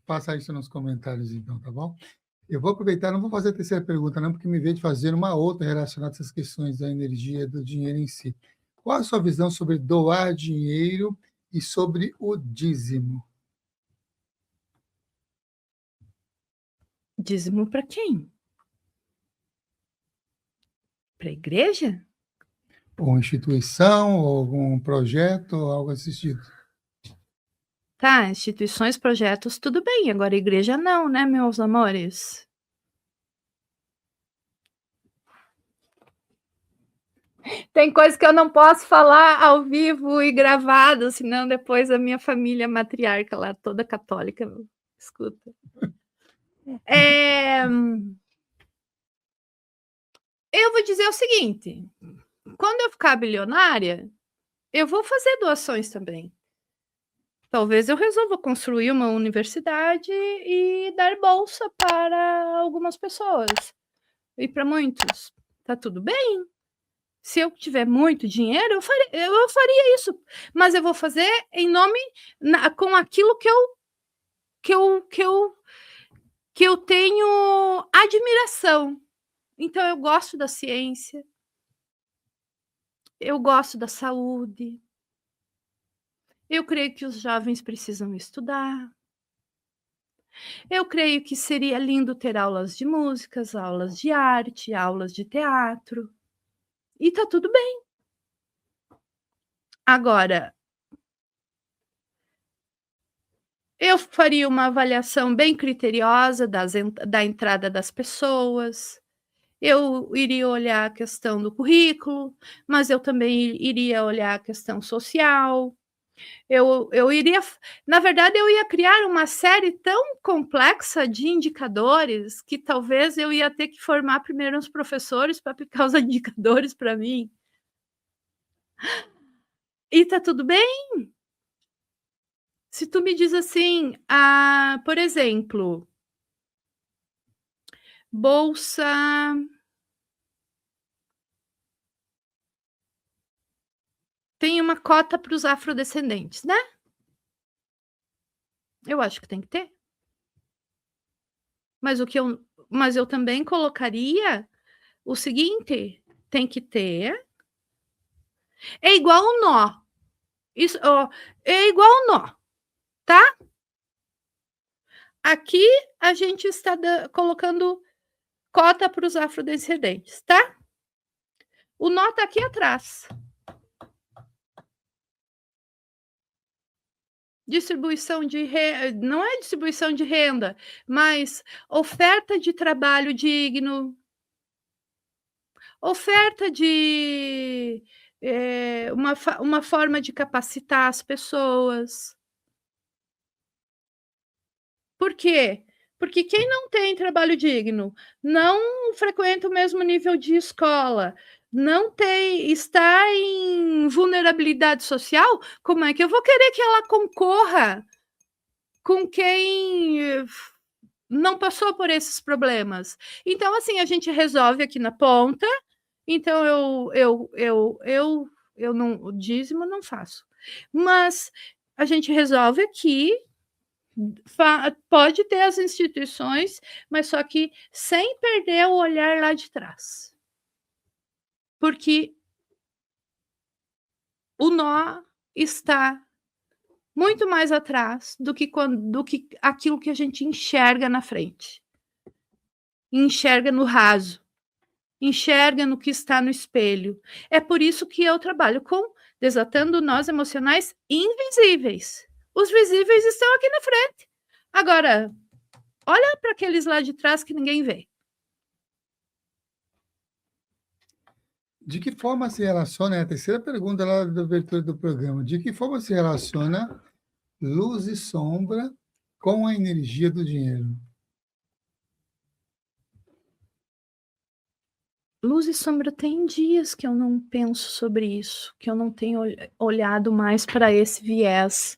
Faça isso nos comentários, então, tá bom? Eu vou aproveitar, não vou fazer a terceira pergunta, não, porque me veio de fazer uma outra relacionada a essas questões da energia do dinheiro em si. Qual a sua visão sobre doar dinheiro e sobre o dízimo? Dízimo para quem? Para a igreja? Ou instituição, ou algum projeto, ou algo desse tipo. Tá, instituições, projetos, tudo bem. Agora, igreja não, né, meus amores? Tem coisa que eu não posso falar ao vivo e gravado, senão depois a minha família matriarca lá, toda católica, escuta. Eu vou dizer o seguinte: quando eu ficar bilionária, eu vou fazer doações também. Talvez eu resolva construir uma universidade e dar bolsa para algumas pessoas e para muitos. Tá tudo bem? Se eu tiver muito dinheiro, eu faria isso, mas eu vou fazer em nome com aquilo que eu tenho admiração. Então eu gosto da ciência, eu gosto da saúde. Eu creio que os jovens precisam estudar. Eu creio que seria lindo ter aulas de músicas, aulas de arte, aulas de teatro. E tá tudo bem. Agora, eu faria uma avaliação bem criteriosa da entrada das pessoas. Eu iria olhar a questão do currículo, mas eu também iria olhar a questão social. Eu iria, na verdade, eu ia criar uma série tão complexa de indicadores que talvez eu ia ter que formar primeiro uns professores para aplicar os indicadores para mim. E tá tudo bem. Se tu me diz assim, por exemplo, bolsa tem uma cota para os afrodescendentes, né? Eu acho que tem que ter. Mas eu também colocaria o seguinte: tem que ter. É igual um nó. Isso, ó, é igual um nó, tá? Aqui a gente está colocando cota para os afrodescendentes, tá? O nó tá aqui atrás. Distribuição de renda, não é distribuição de renda, mas oferta de trabalho digno, oferta de uma forma de capacitar as pessoas. Por quê? Porque quem não tem trabalho digno, não frequenta o mesmo nível de escola, não tem, está em vulnerabilidade social, como é que eu vou querer que ela concorra com quem não passou por esses problemas? Então, assim, a gente resolve aqui na ponta. Então, eu não, o dízimo não faço. Mas a gente resolve aqui. Pode ter as instituições, mas só que sem perder o olhar lá de trás. Porque o nó está muito mais atrás do que aquilo que a gente enxerga na frente. Enxerga no raso. Enxerga no que está no espelho. É por isso que eu trabalho com desatando nós emocionais invisíveis. Os visíveis estão aqui na frente. Agora, olha para aqueles lá de trás que ninguém vê. De que forma se relaciona, é a terceira pergunta lá da abertura do programa, de que forma se relaciona luz e sombra com a energia do dinheiro? Luz e sombra, tem dias que eu não penso sobre isso, que eu não tenho olhado mais para esse viés.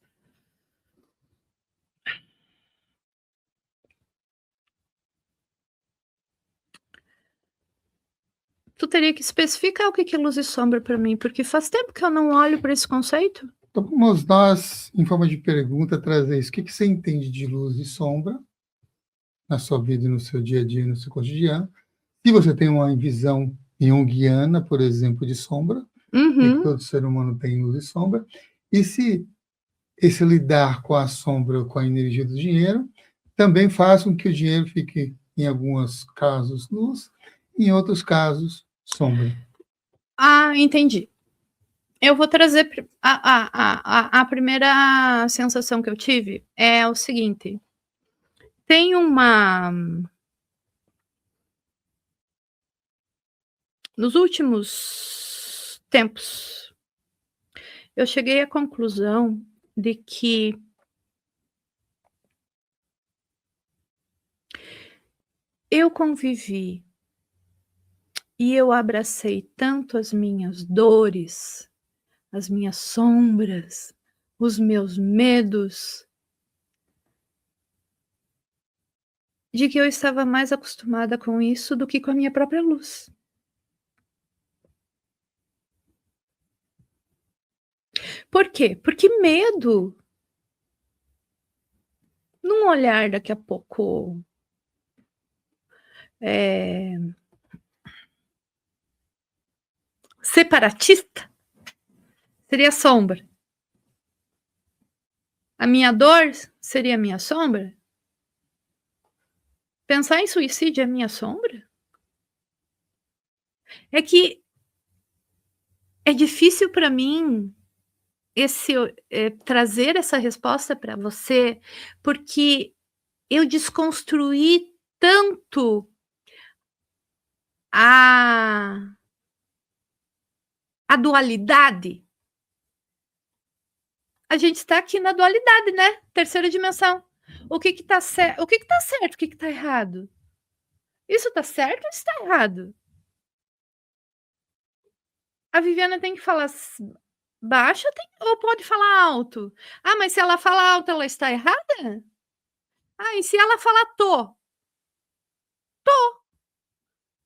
Tu teria que especificar o que é luz e sombra para mim, porque faz tempo que eu não olho para esse conceito. Então, vamos nós, em forma de pergunta, trazer isso. O que você entende de luz e sombra na sua vida, no seu dia a dia, no seu cotidiano? Se você tem uma visão junguiana, por exemplo, de sombra, que todo ser humano tem luz e sombra, e se esse lidar com a sombra, com a energia do dinheiro, também faz com que o dinheiro fique, em alguns casos, luz, em outros casos, sombra. Ah, entendi. Eu vou trazer a primeira sensação que eu tive é o seguinte: tem nos últimos tempos, eu cheguei à conclusão de que eu convivi e eu abracei tanto as minhas dores, as minhas sombras, os meus medos, de que eu estava mais acostumada com isso do que com a minha própria luz. Por quê? Porque medo, num olhar daqui a pouco separatista, seria sombra. A minha dor seria a minha sombra? Pensar em suicídio é minha sombra? É que é difícil para mim trazer essa resposta para você, porque eu desconstruí tanto a dualidade. A gente está aqui na dualidade, né? Terceira dimensão. O que está certo, o que está errado? Isso está certo ou está errado? A Viviana tem que falar baixo ou pode falar alto? Ah, mas se ela falar alto, ela está errada? Ah, e se ela falar tô?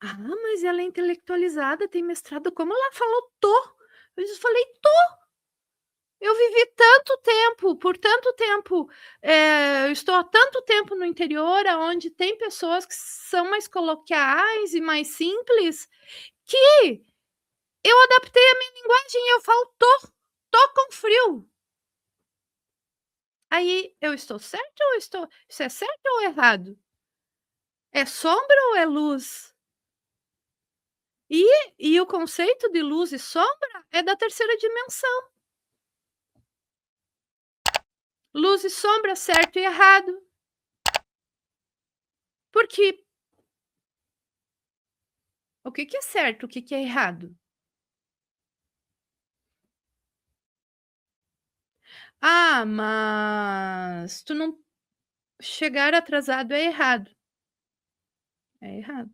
Ah, mas ela é intelectualizada, tem mestrado. Como ela falou tô? Eu falei tô. Eu vivi tanto tempo, por tanto tempo, eu estou há tanto tempo no interior, onde tem pessoas que são mais coloquiais e mais simples, que eu adaptei a minha linguagem e eu falo tô com frio. Aí eu estou certo ou estou... Isso é certo ou errado? É sombra ou é luz? E o conceito de luz e sombra é da terceira dimensão. Luz e sombra, certo e errado. Porque o que é certo, o que é errado? Ah, mas tu não chegar atrasado é errado. É errado.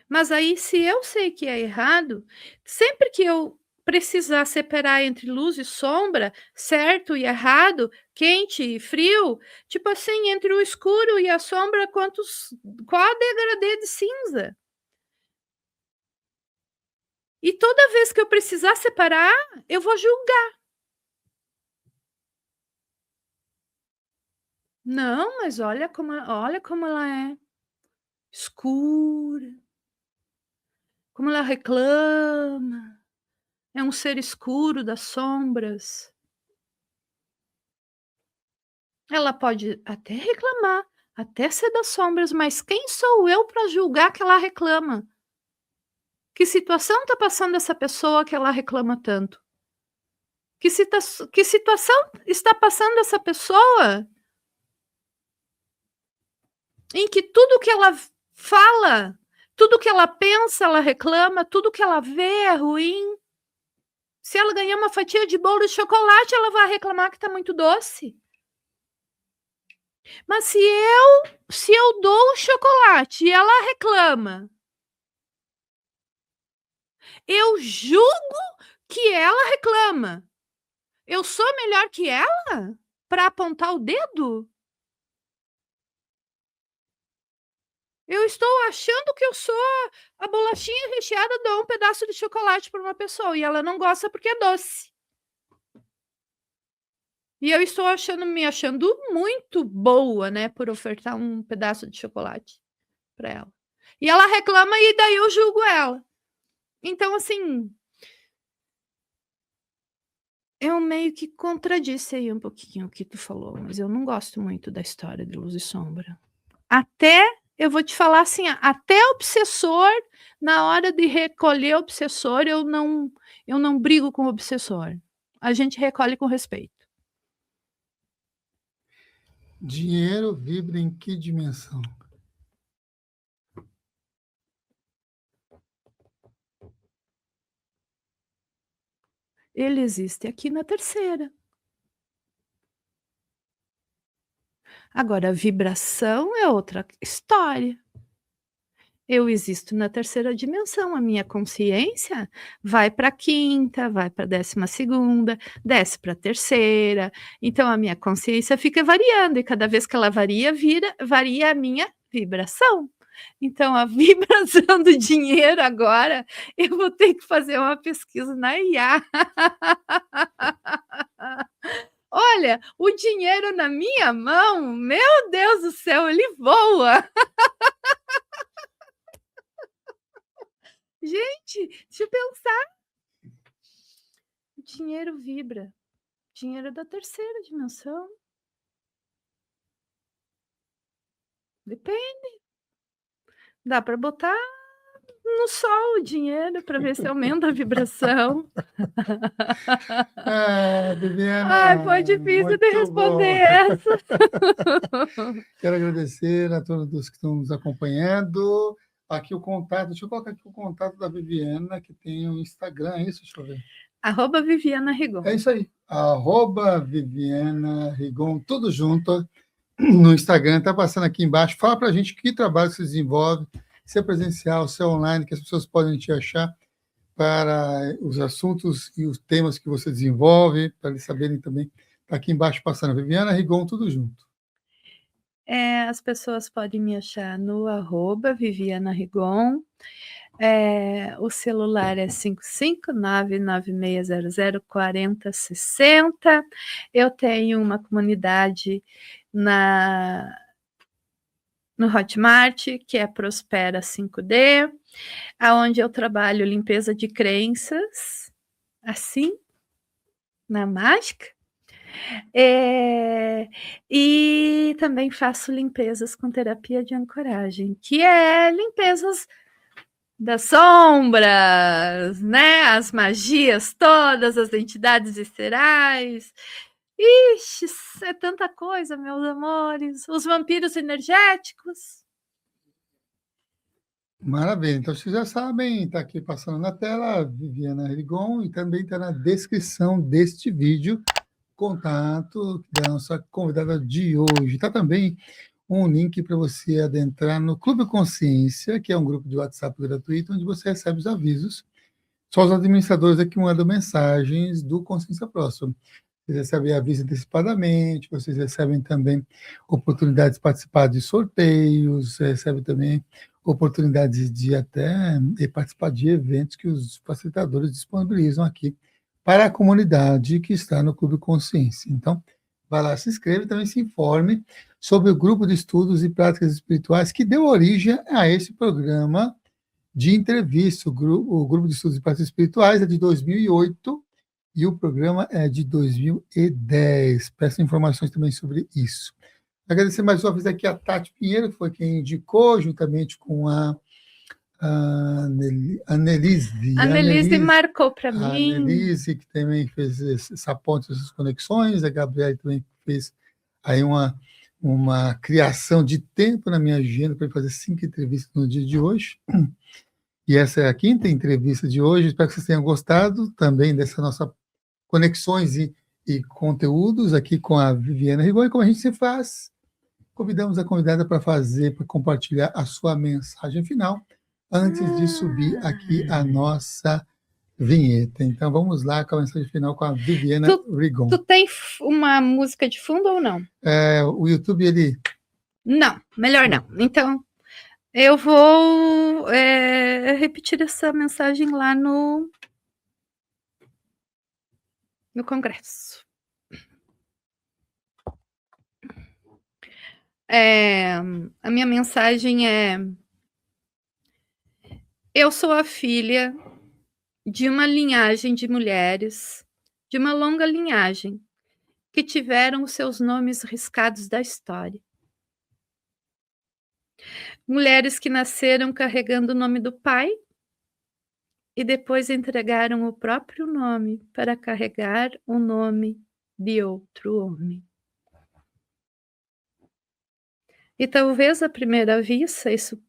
Mas aí, se eu sei que é errado, sempre que eu precisar separar entre luz e sombra, certo e errado, quente e frio, tipo assim, entre o escuro e a sombra, qual a degradê de cinza? E toda vez que eu precisar separar, eu vou julgar. Não, mas olha como ela é escura, como ela reclama. É um ser escuro das sombras. Ela pode até reclamar, até ser das sombras, mas quem sou eu para julgar que ela reclama? Que situação está passando essa pessoa que ela reclama tanto? Que situação está passando essa pessoa em que tudo que ela fala, tudo que ela pensa, ela reclama, tudo que ela vê é ruim. Se ela ganhar uma fatia de bolo de chocolate, ela vai reclamar que está muito doce. Mas se eu dou o chocolate e ela reclama, eu julgo que ela reclama. Eu sou melhor que ela para apontar o dedo? Eu estou achando que eu sou a bolachinha recheada, dou um pedaço de chocolate para uma pessoa e ela não gosta porque é doce. E eu estou me achando muito boa, né, por ofertar um pedaço de chocolate para ela. E ela reclama e daí eu julgo ela. Então, assim, eu meio que contradisse aí um pouquinho o que tu falou, mas eu não gosto muito da história de luz e sombra. Eu vou te falar assim, até obsessor, na hora de recolher obsessor, eu não brigo com o obsessor. A gente recolhe com respeito. Dinheiro vibra em que dimensão? Ele existe aqui na terceira. Agora, a vibração é outra história. Eu existo na terceira dimensão, a minha consciência vai para a quinta, vai para a 12ª, desce para a terceira, então a minha consciência fica variando, e cada vez que ela varia a minha vibração. Então a vibração do dinheiro agora, eu vou ter que fazer uma pesquisa na IA. Olha, o dinheiro na minha mão, meu Deus do céu, ele voa. Gente, deixa eu pensar. O dinheiro vibra. Dinheiro é da terceira dimensão. Depende. Dá para botar no sol o dinheiro para ver se aumenta a vibração. Viviana, Ai, foi difícil de responder essa. Quero agradecer a todos que estão nos acompanhando. Aqui o contato, deixa eu colocar aqui o contato da Viviana, que tem o Instagram, é isso? Deixa eu ver. @Viviana Rigon. É isso aí, @Viviana Rigon, tudo junto no Instagram, está passando aqui embaixo. Fala para a gente que trabalho você desenvolve, se é presencial, se é online, que as pessoas podem te achar para os assuntos e os temas que você desenvolve, para eles saberem também. Está aqui embaixo passando, Viviana Rigon, tudo junto. As pessoas podem me achar no @Viviana Rigon. O celular é 55996004060. Eu tenho uma comunidade no Hotmart, que é Prospera 5D, aonde eu trabalho limpeza de crenças, assim, na mágica. E também faço limpezas com terapia de ancoragem, que é limpezas das sombras, né? As magias todas, as entidades viscerais. Ixi, é tanta coisa, meus amores. Os vampiros energéticos. Maravilha. Então, vocês já sabem, está aqui passando na tela, Viviana Rigon, e também está na descrição deste vídeo, contato da nossa convidada de hoje. Está também um link para você adentrar no Clube Consciência, que é um grupo de WhatsApp gratuito, onde você recebe os avisos. Só os administradores aqui mandam mensagens do Consciência Próxima. Vocês recebem aviso antecipadamente, vocês recebem também oportunidades de participar de sorteios, recebem também oportunidades de até participar de eventos que os facilitadores disponibilizam aqui para a comunidade que está no Clube Consciência. Então, vai lá, se inscreve e também se informe sobre o grupo de estudos e práticas espirituais que deu origem a esse programa de entrevista. O grupo de estudos e práticas espirituais é de 2008 e o programa é de 2010. Peço informações também sobre isso. Agradecer mais uma vez aqui a Tati Pinheiro, que foi quem indicou, juntamente com a Annelise. A Annelise marcou para A mim. Annelise, que também fez essa ponte, essas conexões. A Gabriela também fez aí uma criação de tempo na minha agenda para fazer 5 entrevistas no dia de hoje. E essa é a 5ª entrevista de hoje. Espero que vocês tenham gostado também dessa nossa conexões e conteúdos aqui com a Viviana Rigon. E como a gente se faz, convidamos a convidada para compartilhar a sua mensagem final, antes de subir aqui a nossa vinheta. Então, vamos lá com a mensagem final com a Viviana Rigon. Tu tem uma música de fundo ou não? O YouTube, ele... Não, melhor não. Então, eu vou repetir essa mensagem lá no congresso. A minha mensagem é: eu sou a filha de uma linhagem de mulheres, de uma longa linhagem, que tiveram os seus nomes riscados da história. Mulheres que nasceram carregando o nome do pai e depois entregaram o próprio nome para carregar o nome de outro homem. E talvez à primeira vista isso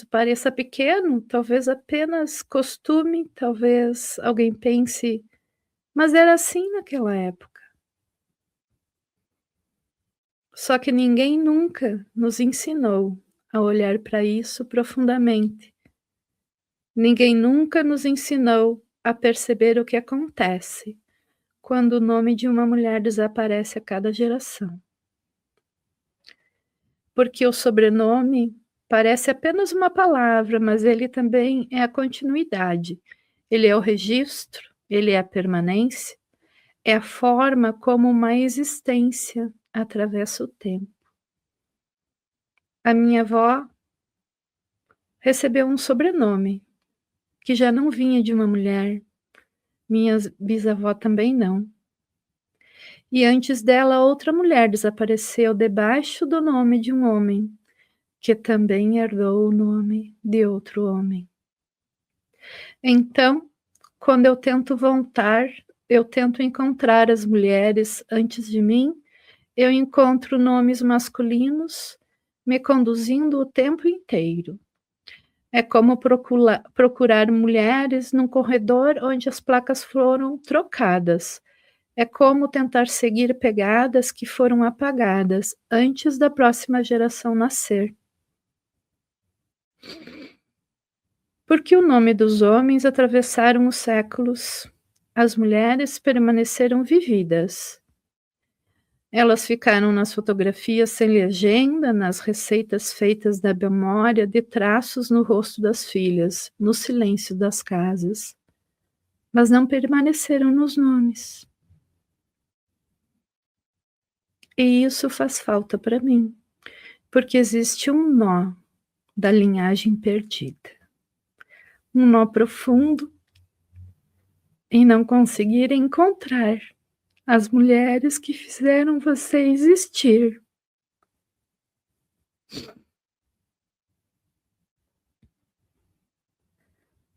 pareça pequeno, talvez apenas costume, talvez alguém pense, mas era assim naquela época. Só que ninguém nunca nos ensinou a olhar para isso profundamente. Ninguém nunca nos ensinou a perceber o que acontece quando o nome de uma mulher desaparece a cada geração. Porque o sobrenome parece apenas uma palavra, mas ele também é a continuidade. Ele é o registro, ele é a permanência, é a forma como uma existência atravessa o tempo. A minha avó recebeu um sobrenome que já não vinha de uma mulher. Minha bisavó também não. E antes dela, outra mulher desapareceu debaixo do nome de um homem, que também herdou o nome de outro homem. Então, quando eu tento encontrar as mulheres antes de mim, eu encontro nomes masculinos me conduzindo o tempo inteiro. É como procurar mulheres num corredor onde as placas foram trocadas. É como tentar seguir pegadas que foram apagadas antes da próxima geração nascer. Porque o nome dos homens atravessaram os séculos, as mulheres permaneceram vividas. Elas ficaram nas fotografias sem legenda, nas receitas feitas da memória, de traços no rosto das filhas, no silêncio das casas. Mas não permaneceram nos nomes. E isso faz falta para mim, porque existe um nó da linhagem perdida. Um nó profundo em não conseguir encontrar as mulheres que fizeram você existir.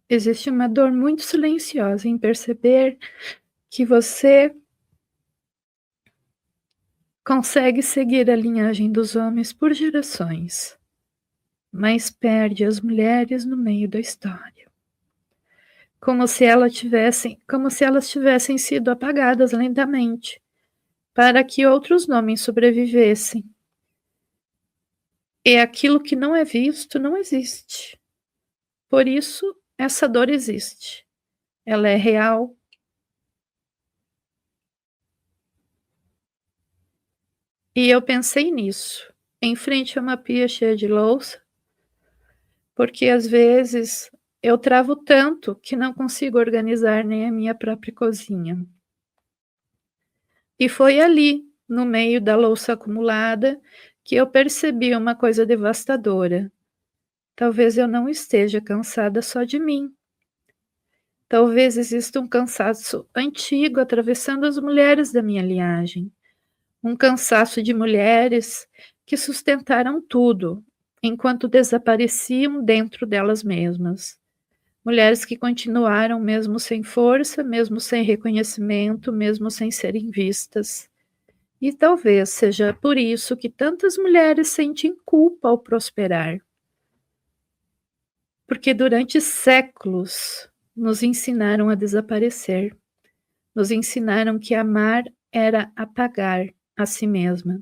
Existe uma dor muito silenciosa em perceber que você consegue seguir a linhagem dos homens por gerações, mas perde as mulheres no meio da história. Como se elas tivessem sido apagadas lentamente, para que outros nomes sobrevivessem. E aquilo que não é visto não existe. Por isso, essa dor existe. Ela é real. E eu pensei nisso, em frente a uma pia cheia de louça, porque às vezes eu travo tanto que não consigo organizar nem a minha própria cozinha. E foi ali, no meio da louça acumulada, que eu percebi uma coisa devastadora. Talvez eu não esteja cansada só de mim. Talvez exista um cansaço antigo atravessando as mulheres da minha linhagem. Um cansaço de mulheres que sustentaram tudo, enquanto desapareciam dentro delas mesmas. Mulheres que continuaram mesmo sem força, mesmo sem reconhecimento, mesmo sem serem vistas. E talvez seja por isso que tantas mulheres sentem culpa ao prosperar. Porque durante séculos nos ensinaram a desaparecer. Nos ensinaram que amar era apagar a si mesma.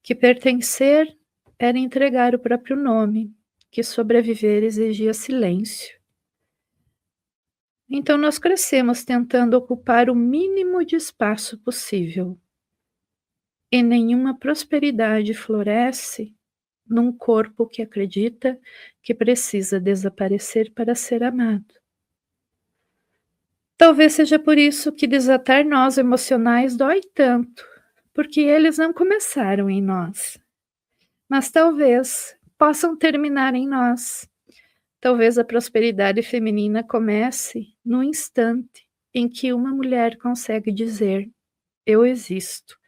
Que pertencer era entregar o próprio nome, que sobreviver exigia silêncio. Então nós crescemos tentando ocupar o mínimo de espaço possível. E nenhuma prosperidade floresce num corpo que acredita que precisa desaparecer para ser amado. Talvez seja por isso que desatar nós emocionais dói tanto, porque eles não começaram em nós, mas talvez possam terminar em nós. Talvez a prosperidade feminina comece no instante em que uma mulher consegue dizer: eu existo.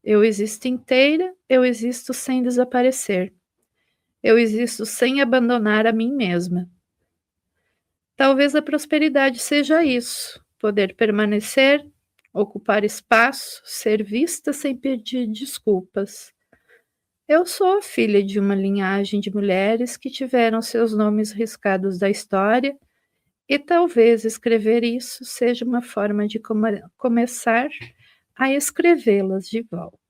Eu existo inteira, eu existo sem desaparecer. Eu existo sem abandonar a mim mesma. Talvez a prosperidade seja isso: poder permanecer, ocupar espaço, ser vista sem pedir desculpas. Eu sou a filha de uma linhagem de mulheres que tiveram seus nomes riscados da história, e talvez escrever isso seja uma forma de começar a escrevê-las de volta.